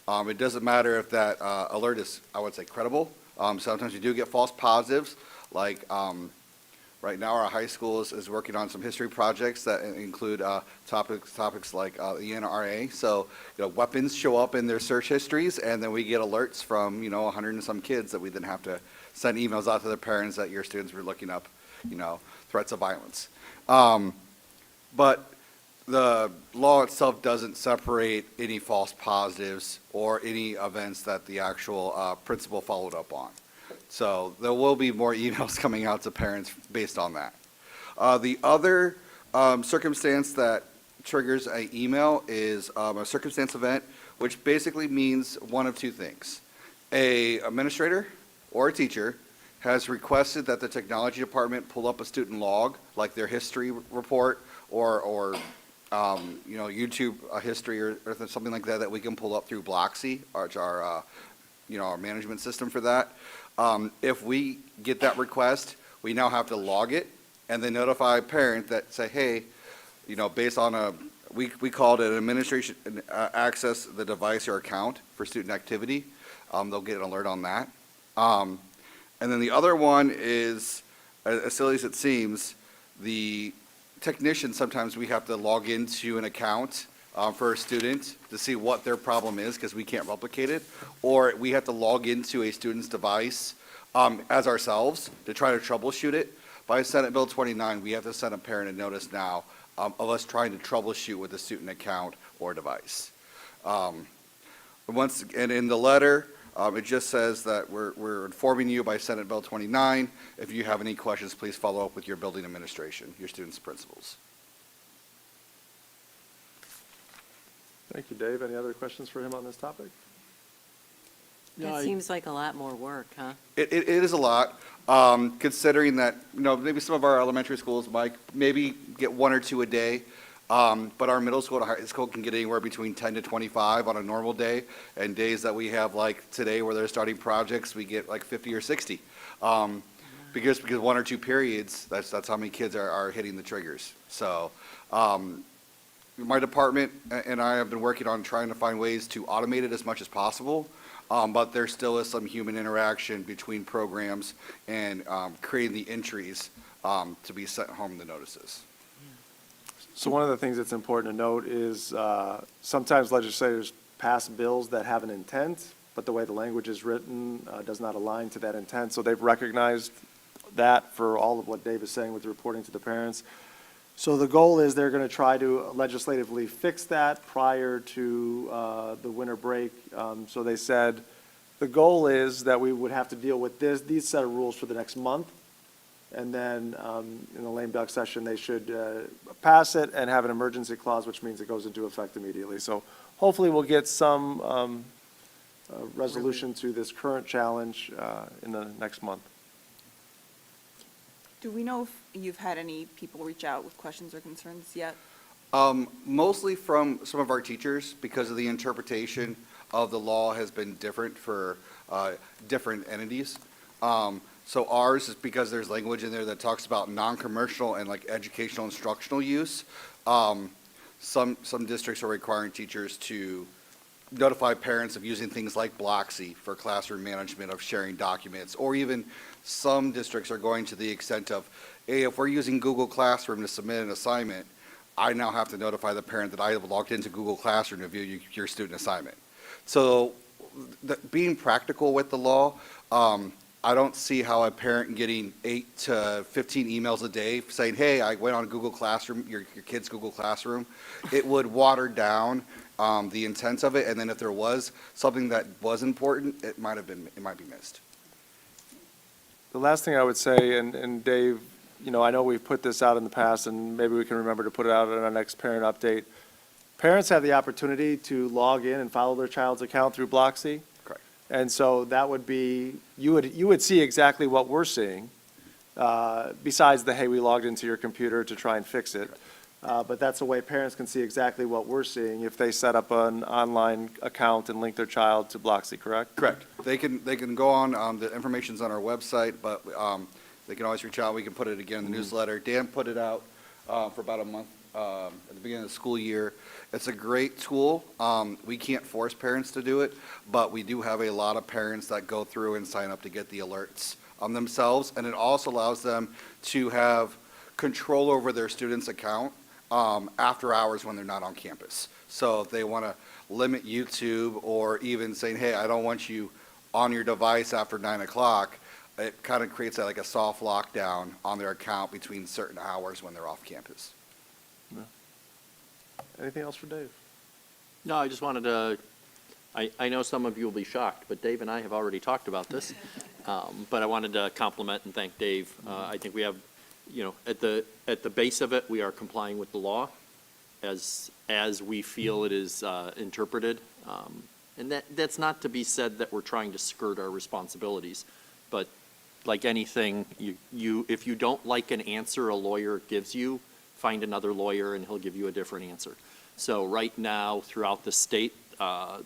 It doesn't matter if that alert is, I would say, credible. Sometimes you do get false positives, like right now our high school is working on some history projects that include topics like the NRA. So, weapons show up in their search histories, and then we get alerts from, 100 and some kids that we then have to send emails out to their parents that your students were looking up, threats of violence. But the law itself doesn't separate any false positives or any events that the actual principal followed up on. So there will be more emails coming out to parents based on that. The other circumstance that triggers an email is a circumstance event, which basically means one of 2 things. A administrator or a teacher has requested that the technology department pull up a student log, like their history report or YouTube history or something like that we can pull up through Bloxy, our management system for that. If we get that request, we now have to log it and then notify a parent that say, hey, based on we called it an administration access the device or account for student activity. They'll get an alert on that. And then the other one is, as silly as it seems, the technician, sometimes we have to log into an account for a student to see what their problem is because we can't replicate it, or we have to log into a student's device as ourselves to try to troubleshoot it. By Senate Bill 29, we have to send a parent a notice now of us trying to troubleshoot with a student account or device. And in the letter, it just says that we're informing you by Senate Bill 29. If you have any questions, please follow up with your building administration, your students' principals. Thank you, Dave. Any other questions for him on this topic? That seems like a lot more work, huh? It is a lot, considering that, maybe some of our elementary schools might maybe get 1 or 2 a day. But our middle school to high school can get anywhere between 10 to 25 on a normal day, and days that we have like today where they're starting projects, we get like 50 or 60. Because 1 or 2 periods, that's how many kids are hitting the triggers. So my department and I have been working on trying to find ways to automate it as much as possible, but there still is some human interaction between programs and creating the entries to be sent home the notices. So one of the things that's important to note is sometimes legislators pass bills that have an intent, but the way the language is written does not align to that intent. So they've recognized that for all of what Dave is saying with reporting to the parents. So the goal is they're going to try to legislatively fix that prior to the winter break. So they said the goal is that we would have to deal with these set of rules for the next month. And then in the lame duck session, they should pass it and have an emergency clause, which means it goes into effect immediately. So hopefully we'll get some resolution to this current challenge in the next month. Do we know if you've had any people reach out with questions or concerns yet? Mostly from some of our teachers, because of the interpretation of the law has been different for different entities. So ours is because there's language in there that talks about non-commercial and like educational instructional use. Some districts are requiring teachers to notify parents of using things like Blocksy for classroom management, of sharing documents, or even some districts are going to the extent of, hey, if we're using Google Classroom to submit an assignment, I now have to notify the parent that I have logged into Google Classroom to view your student assignment. So being practical with the law, I don't see how a parent getting 8 to 15 emails a day saying, hey, I went on Google Classroom, your kid's Google Classroom, it would water down the intent of it, and then if there was something that was important, it might be missed. The last thing I would say, and Dave, you know, I know we've put this out in the past, and maybe we can remember to put it out in our next parent update. Parents have the opportunity to log in and follow their child's account through Blocksy. Correct. And so that would be, you would see exactly what we're seeing, besides the, hey, we logged into your computer to try and fix it. But that's a way parents can see exactly what we're seeing if they set up an online account and link their child to Blocksy, correct? Correct. They can go on, the information's on our website, but they can always reach out. We can put it again in the newsletter. Dan put it out for about a month at the beginning of the school year. It's a great tool. We can't force parents to do it, but we do have a lot of parents that go through and sign up to get the alerts on themselves, and it also allows them to have control over their student's account after hours when they're not on campus. So if they want to limit YouTube, or even saying, hey, I don't want you on your device after 9 o'clock, it kind of creates like a soft lockdown on their account between certain hours when they're off campus. Anything else for Dave? No, I just wanted to, I know some of you will be shocked, but Dave and I have already talked about this. But I wanted to compliment and thank Dave. I think we have, you know, at the base of it, we are complying with the law as we feel it is interpreted. And that's not to be said that we're trying to skirt our responsibilities, but like anything, if you don't like an answer a lawyer gives you, find another lawyer and he'll give you a different answer. So right now, throughout the state,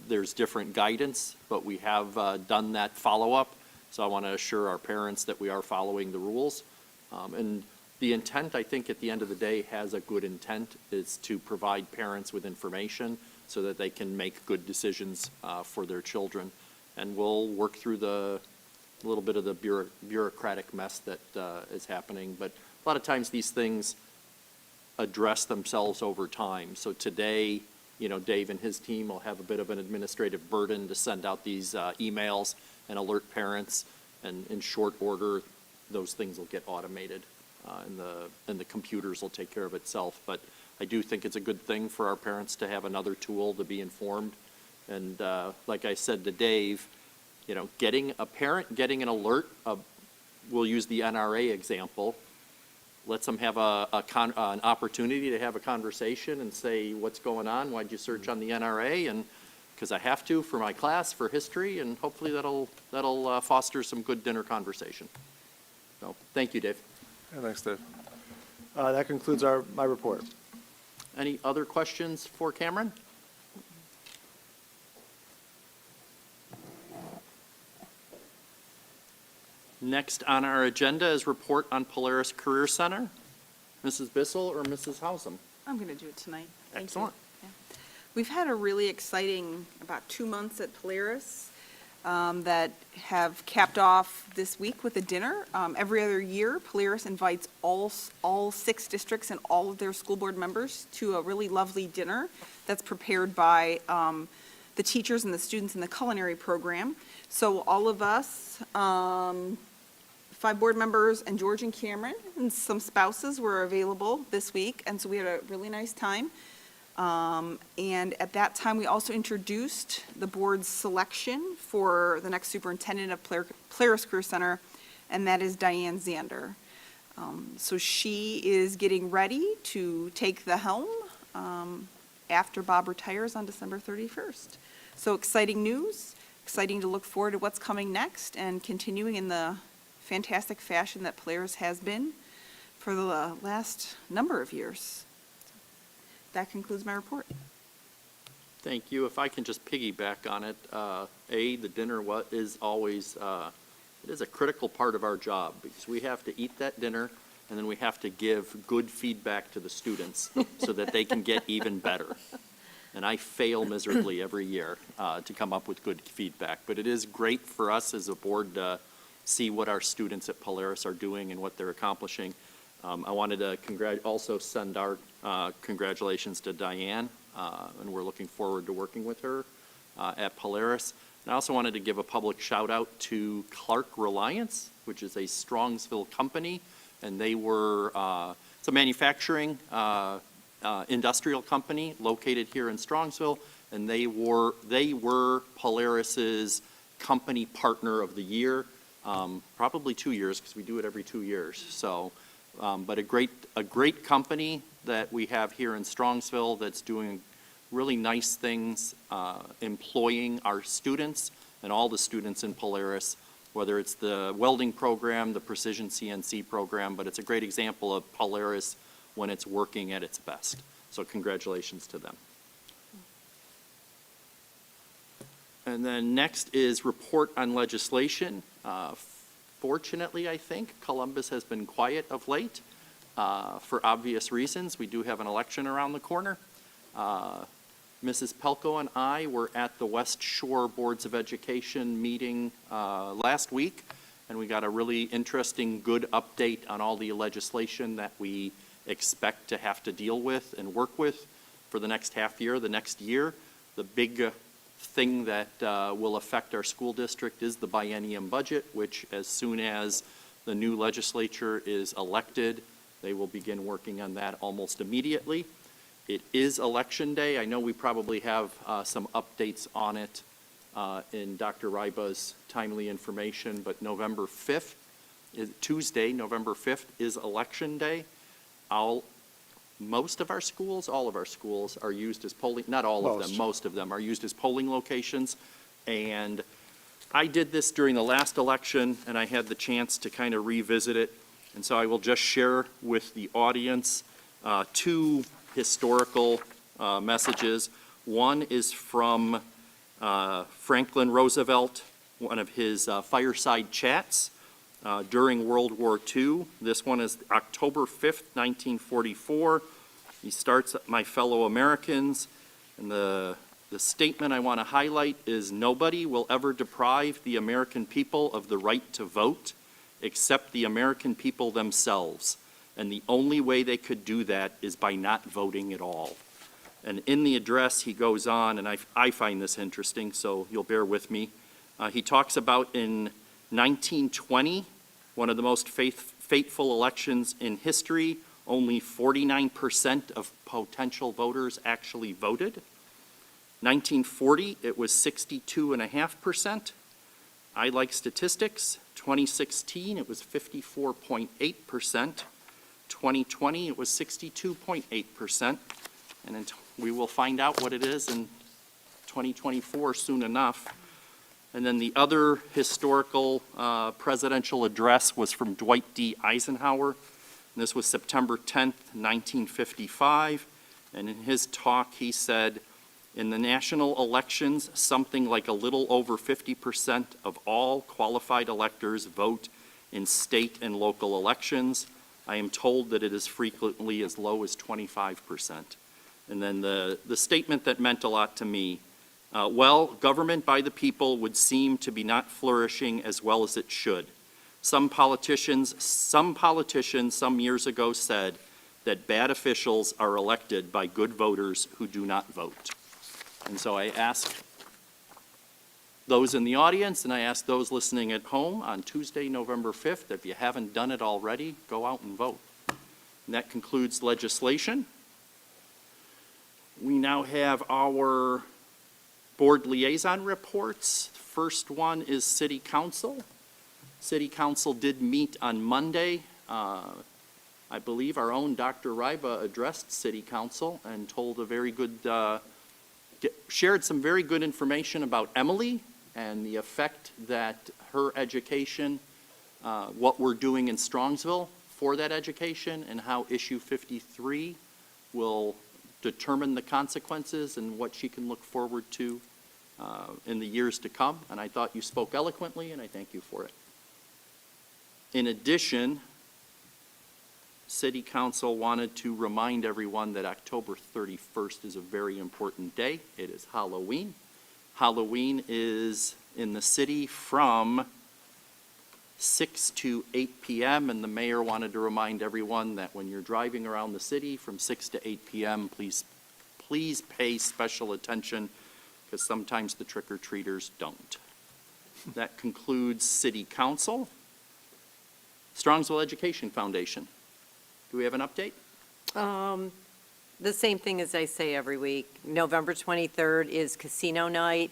there's different guidance, but we have done that follow-up. So I want to assure our parents that we are following the rules. And the intent, I think, at the end of the day, has a good intent, is to provide parents with information so that they can make good decisions for their children. And we'll work through a little bit of the bureaucratic mess that is happening. But a lot of times these things address themselves over time. So today, you know, Dave and his team will have a bit of an administrative burden to send out these emails and alert parents. And in short order, those things will get automated, and the computers will take care of itself. But I do think it's a good thing for our parents to have another tool to be informed. And like I said to Dave, you know, a parent getting an alert, we'll use the NRA example, lets them have an opportunity to have a conversation and say, what's going on? Why'd you search on the NRA? And because I have to for my class, for history, and hopefully that'll foster some good dinner conversation. So, thank you, Dave. Yeah, thanks, Dave. That concludes my report. Any other questions for Cameron? Next on our agenda is report on Polaris Career Center. Mrs. Bissell or Mrs. Hausum? I'm going to do it tonight. Thank you. Excellent. Yeah. We've had a really exciting about 2 months at Polaris that have capped off this week with a dinner. Every other year, Polaris invites all 6 districts and all of their school board members to a really lovely dinner that's prepared by the teachers and the students in the culinary program. So all of us, 5 board members and George and Cameron and some spouses were available this week, and so we had a really nice time. And at that time, we also introduced the board's selection for the next superintendent of Polaris Career Center, and that is Diane Zander. So she is getting ready to take the helm after Bob retires on December 31st. So exciting news, exciting to look forward to what's coming next and continuing in the fantastic fashion that Polaris has been for the last number of years. That concludes my report. Thank you. If I can just piggyback on it, the dinner is always, it is a critical part of our job, because we have to eat that dinner, and then we have to give good feedback to the students so that they can get even better. And I fail miserably every year to come up with good feedback. But it is great for us as a board to see what our students at Polaris are doing and what they're accomplishing. I wanted to also send our congratulations to Diane, and we're looking forward to working with her at Polaris. And I also wanted to give a public shout out to Clark Reliance, which is a Strongsville company, and they were, it's a manufacturing industrial company located here in Strongsville, and they were Polaris's company partner of the year, probably 2 years, because we do it every 2 years. So, but a great company that we have here in Strongsville that's doing really nice things, employing our students and all the students in Polaris, whether it's the welding program, the precision CNC program, but it's a great example of Polaris when it's working at its best. So congratulations to them. And then next is report on legislation. Fortunately, I think, Columbus has been quiet of late for obvious reasons. We do have an election around the corner. Mrs. Pelko and I were at the West Shore Boards of Education meeting last week, and we got a really interesting, good update on all the legislation that we expect to have to deal with and work with for the next half year, the next year. The big thing that will affect our school district is the biennium budget, which as soon as the new legislature is elected, they will begin working on that almost immediately. It is Election Day. I know we probably have some updates on it in Dr. Ryba's timely information, but November 5th, Tuesday, November 5th is Election Day. Most of our schools, all of our schools are used as polling, not all of them, most of them are used as polling locations. And I did this during the last election, and I had the chance to kind of revisit it. And so I will just share with the audience two historical messages. One is from Franklin Roosevelt, one of his fireside chats during World War II. This one is October 5th, 1944. He starts, "My fellow Americans," and the statement I want to highlight is, "Nobody will ever deprive the American people of the right to vote except the American people themselves. And the only way they could do that is by not voting at all." And in the address, he goes on, and I find this interesting, so you'll bear with me. He talks about in 1920, one of the most fateful elections in history, only 49% of potential voters actually voted. 1940, it was 62.5%. I like statistics. 2016, it was 54.8%. 2020, it was 62.8%. And then we will find out what it is in 2024 soon enough. And then the other historical presidential address was from Dwight D. Eisenhower. And this was September 10th, 1955. And in his talk, he said, "In the national elections, something like a little over 50% of all qualified electors vote in state and local elections. I am told that it is frequently as low as 25%. And then the statement that meant a lot to me, "Well, government by the people would seem to be not flourishing as well as it should. Some politicians some years ago said that bad officials are elected by good voters who do not vote." And so I ask those in the audience, and I ask those listening at home on Tuesday, November 5th, if you haven't done it already, go out and vote. And that concludes legislation. We now have our board liaison reports. First one is City Council. City Council did meet on Monday. I believe our own Dr. Ryba addressed City Council and told a very good, shared some very good information about Emily and the effect that her education, what we're doing in Strongsville for that education, and how issue 53 will determine the consequences and what she can look forward to in the years to come. And I thought you spoke eloquently, and I thank you for it. In addition, City Council wanted to remind everyone that October 31st is a very important day. It is Halloween. Halloween is in the city from 6 to 8 p.m., and the mayor wanted to remind everyone that when you're driving around the city from 6 to 8 p.m., please pay special attention, because sometimes the trick-or-treaters don't. That concludes City Council. Strongsville Education Foundation. Do we have an update? The same thing as I say every week. November 23rd is casino night.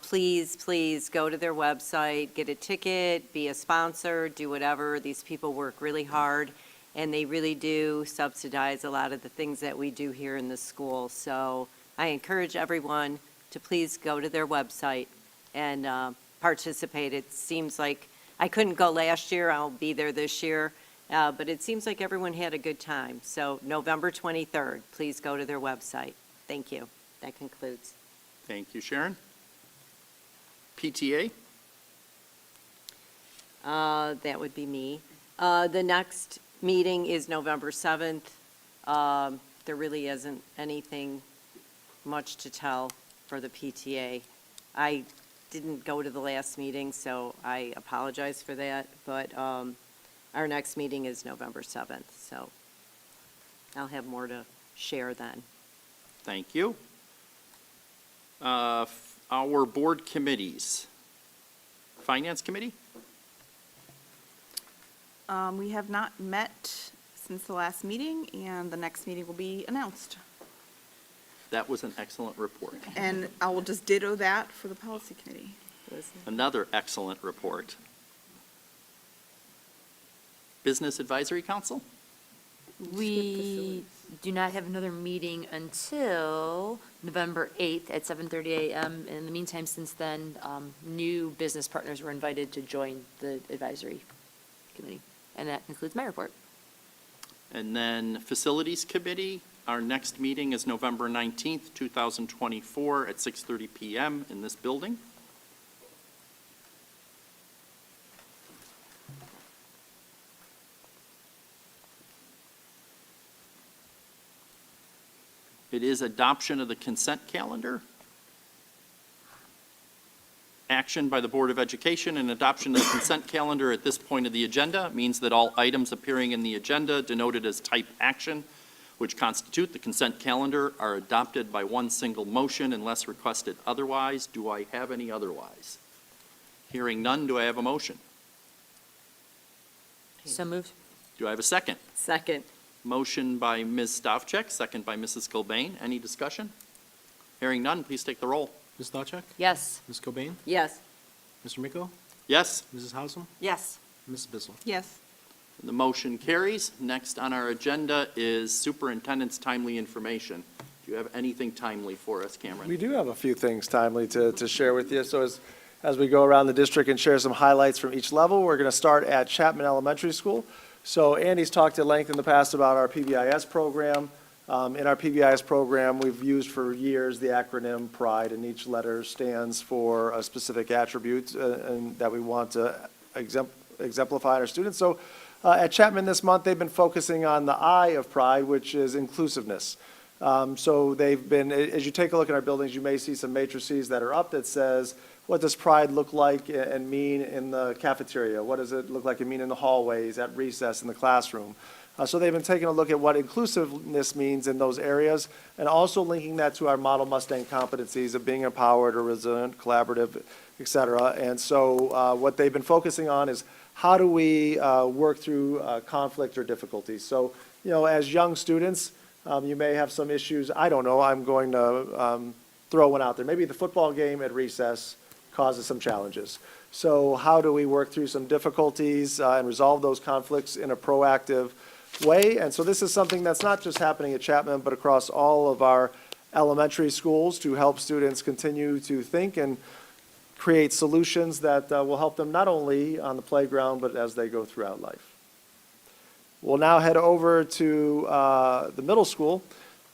Please go to their website, get a ticket, be a sponsor, do whatever. These people work really hard, and they really do subsidize a lot of the things that we do here in the school. So I encourage everyone to please go to their website and participate. It seems like I couldn't go last year. I'll be there this year. But it seems like everyone had a good time. So November 23rd, please go to their website. Thank you. That concludes. Thank you, Sharon. PTA? That would be me. The next meeting is November 7th. There really isn't anything much to tell for the PTA. I didn't go to the last meeting, so I apologize for that. But our next meeting is November 7th, so I'll have more to share then. Thank you. Our board committees. Finance Committee? We have not met since the last meeting, and the next meeting will be announced. That was an excellent report. And I will just ditto that for the Policy Committee. Another excellent report. Business Advisory Council? We do not have another meeting until November 8th at 7:30 a.m. In the meantime, since then, new business partners were invited to join the advisory committee. And that concludes my report. And then Facilities Committee, our next meeting is November 19th, 2024 at 6:30 p.m. in this building. It is adoption of the consent calendar. Action by the Board of Education and adoption of the consent calendar at this point of the agenda means that all items appearing in the agenda denoted as type action, which constitute the consent calendar, are adopted by one single motion unless requested otherwise. Do I have any otherwise? Hearing none, do I have a motion? So moved. Do I have a second? Second. Motion by Ms. Stavcek, second by Mrs. Cobain. Any discussion? Hearing none, please take the roll. Ms. Stavcek? Yes. Ms. Cobain? Yes. Mr. Miko? Yes, Mrs. Hausum? Yes. Mrs. Bissell? Yes. the motion carries. Next on our agenda is superintendent's timely information. Do you have anything timely for us, Cameron? We do have a few things timely to share with you. So as we go around the district and share some highlights from each level, we're going to start at Chapman Elementary School. So Andy's talked at length in the past about our PBIS program. In our PBIS program, we've used for years the acronym PRIDE, and each letter stands for a specific attribute and that we want to exemplify in our students. So at Chapman this month, they've been focusing on the I of PRIDE, which is inclusiveness. So they've been, as you take a look at our buildings, you may see some matrices that are up that says, what does pride look like and mean in the cafeteria? What does it look like and mean in the hallways, at recess, in the classroom? So they've been taking a look at what inclusiveness means in those areas, and also linking that to our Model Mustang competencies of being empowered or resilient, collaborative, et cetera. And so what they've been focusing on is how do we work through conflict or difficulties. So, you know, as young students, You may have some issues, I don't know, I'm going to throw one out there. Maybe the football game at recess causes some challenges. So how do we work through some difficulties and resolve those conflicts in a proactive way? And so this is something that's not just happening at Chapman, but across all of our elementary schools to help students continue to think and create solutions that will help them not only on the playground, but as they go throughout life. We'll now head over to the middle school.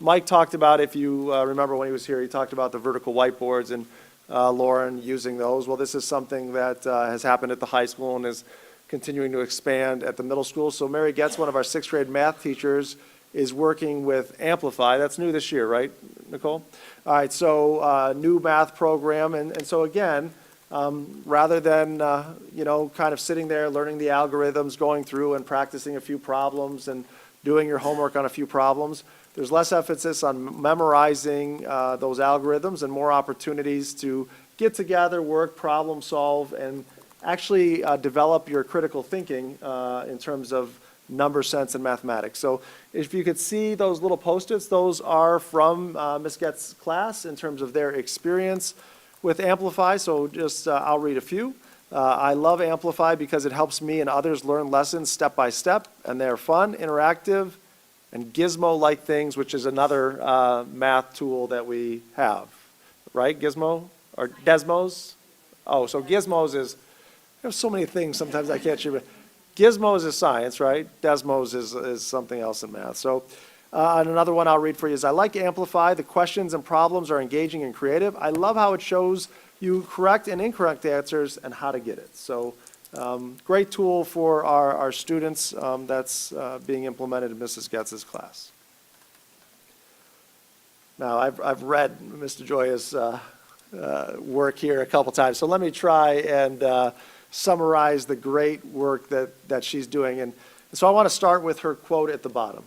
Mike talked about, if you remember when he was here, he talked about the vertical whiteboards and Lauren using those. Well, this is something that has happened at the high school and is continuing to expand at the middle school. So Mary Getz, one of our sixth grade math teachers, is working with Amplify. That's new this year, right, Nicole? All right, so new math program. And so again, rather than, kind of sitting there learning the algorithms, going through and practicing a few problems and doing your homework on a few problems, there's less emphasis on memorizing those algorithms and more opportunities to get together, work, problem solve, and actually develop your critical thinking in terms of number sense and mathematics. So if you could see those little Post-its, those are from Ms. Getz's class in terms of their experience with Amplify. So just I'll read a few. I love Amplify because it helps me and others learn lessons step by step, and they're fun, interactive, and Gizmo-like things, which is another math tool that we have. Right, Gizmo? Or Desmos? Oh, so Gizmos is, there's so many things sometimes I can't remember. Gizmos is science, right? Desmos is something else in math. So, and another one I'll read for you is, I like Amplify. The questions and problems are engaging and creative. I love how it shows you correct and incorrect answers and how to get it. So, great tool for our students that's being implemented in Mrs. Getz's class. Now, I've read Mr. Joya's work here a couple times, so let me try and summarize the great work that she's doing. And so I want to start with her quote at the bottom.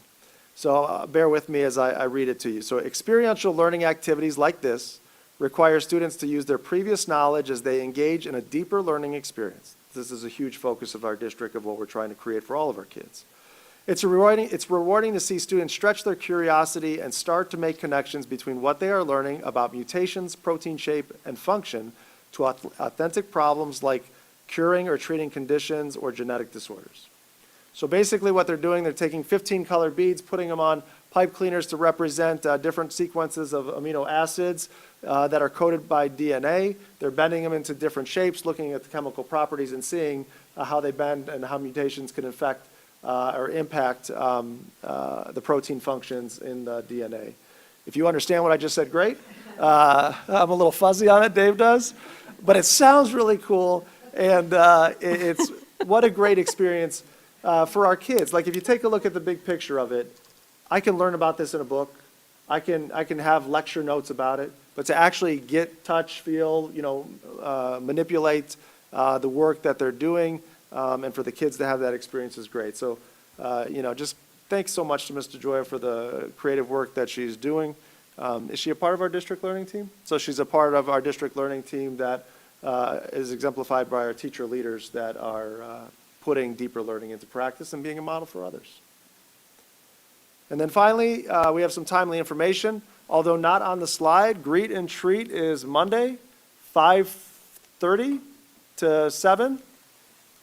So bear with me as I read it to you. So experiential learning activities like this require students to use their previous knowledge as they engage in a deeper learning experience. This is a huge focus of our district of what we're trying to create for all of our kids. It's rewarding to see students stretch their curiosity and start to make connections between what they are learning about mutations, protein shape, and function to authentic problems like curing or treating conditions or genetic disorders. So basically what they're doing, they're taking 15 colored beads, putting them on pipe cleaners to represent different sequences of amino acids that are coded by DNA. They're bending them into different shapes, looking at the chemical properties and seeing how they bend and how mutations can affect or impact the protein functions in the DNA. If you understand what I just said, great. I'm a little fuzzy on it, Dave does, but it sounds really cool, and it's what a great experience for our kids. Like if you take a look at the big picture of it, I can learn about this in a book. I can have lecture notes about it, but to actually get, touch, feel, manipulate the work that they're doing, and for the kids to have that experience is great. So, just thanks so much to Mr. Joya for the creative work that she's doing. Is she a part of our district learning team? So she's a part of our district learning team that is exemplified by our teacher leaders that are putting deeper learning into practice and being a model for others. And then finally, we have some timely information. Although not on the slide, Greet and Treat is Monday, 5:30 to 7.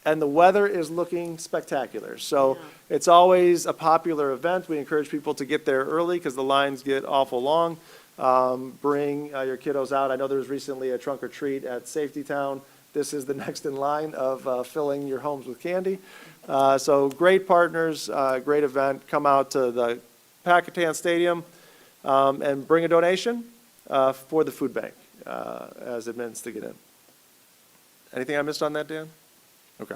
And the weather is looking spectacular. So it's always a popular event. We encourage people to get there early because the lines get awful long. Bring your kiddos out. I know there was recently a trunk or treat at Safety Town. This is the next in line of filling your homes with candy. So great partners, great event. Come out to the Packatan Stadium and bring a donation for the food bank as admits to get in. Anything I missed on that, Dan? Okay.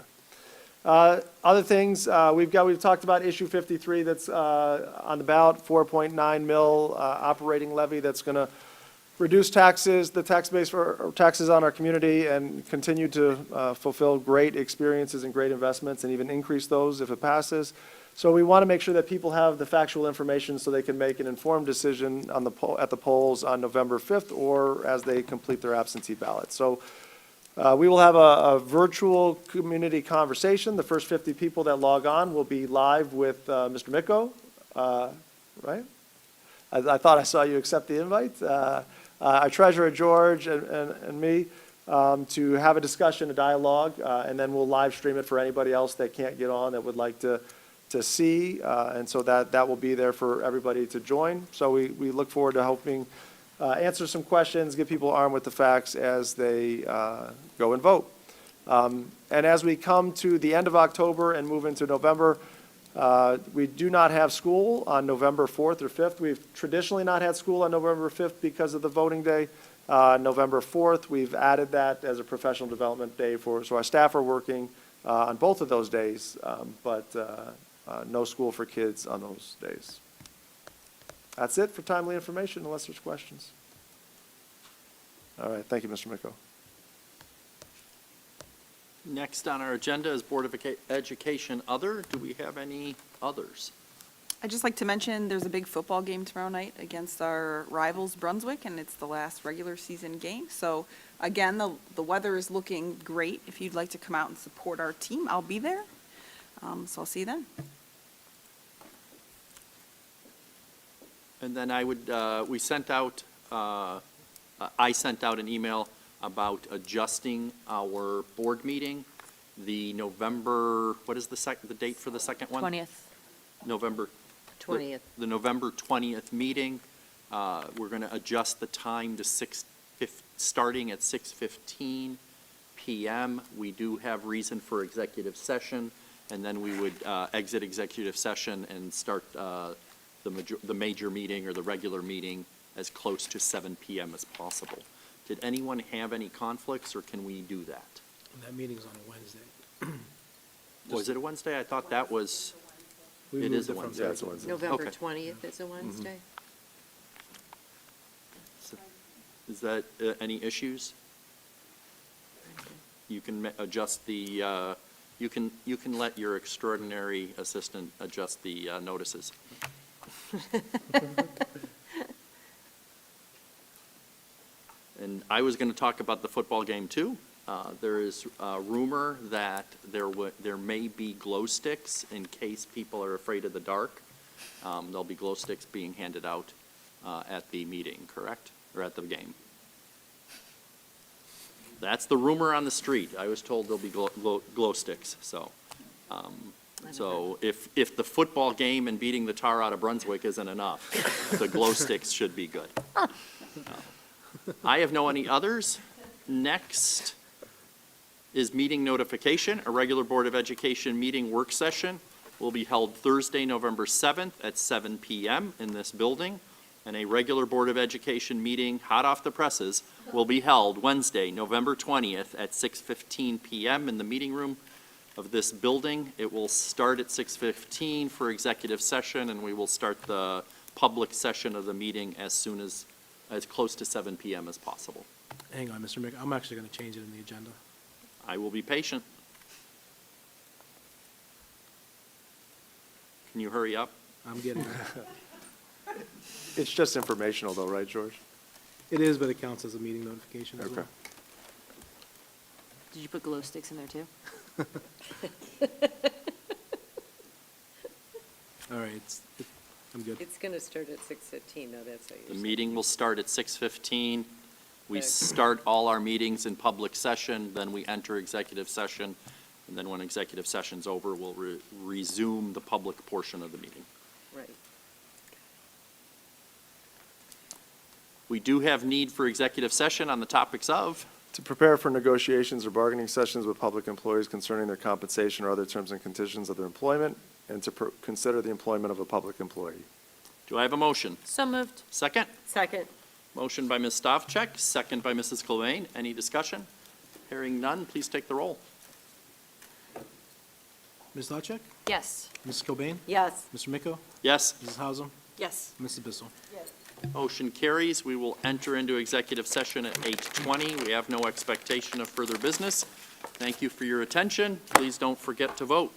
Other things, we've talked about issue 53 that's on the ballot, 4.9 mil operating levy that's going to reduce taxes, the tax base for taxes on our community, and continue to fulfill great experiences and great investments, and even increase those if it passes. So we want to make sure that people have the factual information so they can make an informed decision on at the polls on November 5th or as they complete their absentee ballot. So we will have a virtual community conversation. The first 50 people that log on will be live with Mr. Micko, right? I thought I saw you accept the invite. Our treasurer, George, and me, to have a discussion, a dialogue, and then we'll live stream it for anybody else that can't get on that would like to see. And so that will be there for everybody to join. So we look forward to helping answer some questions, get people armed with the facts as they go and vote. And as we come to the end of October and move into November, we do not have school on November 4th or 5th. We've traditionally not had school on November 5th because of the voting day. November 4th, we've added that as a professional development day so our staff are working on both of those days, but no school for kids on those days. That's it for timely information, unless there's questions. All right, thank you, Mr. Miko. Next on our agenda is Board of Education Other. Do we have any others? I'd just like to mention, there's a big football game tomorrow night against our rivals Brunswick, and it's the last regular season game. So again, the weather is looking great. If you'd like to come out and support our team, I'll be there. So I'll see you then. And then I sent out an email about adjusting our board meeting. The November, what is the date for the second one? 20th. November 20th. The November 20th meeting. We're going to adjust the time to starting at 6:15 PM. We do have reason for executive session, and then we would exit executive session and start the major meeting or the regular meeting as close to 7 PM as possible. Did anyone have any conflicts, or can we do that? That meeting's on a Wednesday. Was it a Wednesday? I thought that was, We it moved is a from Wednesday. Yeah, it's a Wednesday. November Okay. 20th is a Wednesday? Is that any issues? You can adjust the, you can let your extraordinary assistant adjust the notices. And I was going to talk about the football game too. There is a rumor that there may be glow sticks in case people are afraid of the dark. There'll be glow sticks being handed out at the meeting, correct? Or at the game? That's the rumor on the street. I was told there'll be glow sticks, so. So if the football game and beating the tar out of Brunswick isn't enough, the glow sticks should be good. I have no any others. Next is meeting notification. A regular Board of Education meeting work session will be held Thursday, November 7th at 7 PM in this building. And a regular Board of Education meeting, hot off the presses, will be held Wednesday, November 20th at 6:15 PM in the meeting room of this building. It will start at 6:15 for executive session, and we will start the public session of the meeting as close to 7 PM as possible. Hang on, Mr. Mick, I'm actually going to change it in the agenda. I will be patient. Can you hurry up? I'm getting it. It's just informational though, right, George? It is, but it counts as a meeting notification as well. Okay. Did you put glow sticks in there too? All right, I'm good. It's going to start at 6:15, though, that's what The you're saying. meeting will start at 6:15. We Okay. start all our meetings in public session, then we enter executive session, and then when executive session's over, we'll resume the public portion of the meeting. Right. We do have need for executive session on the topics of, To prepare for negotiations or bargaining sessions with public employees concerning their compensation or other terms and conditions of their employment, and to consider the employment of a public employee. do I have a motion? So moved. Second? Second. Motion by Ms. Stavcek, second by Mrs. Clavane. Any discussion? Hearing none, please take the roll. Ms. Stavcek? Yes. Mrs. Cobain? Yes. Mr. Miko? Yes, Mrs. Hausum? Yes. Mrs. Bissell? motion carries. We will enter into executive session at 8:20. We have no expectation of further business. Thank you for your attention. Please don't forget to vote.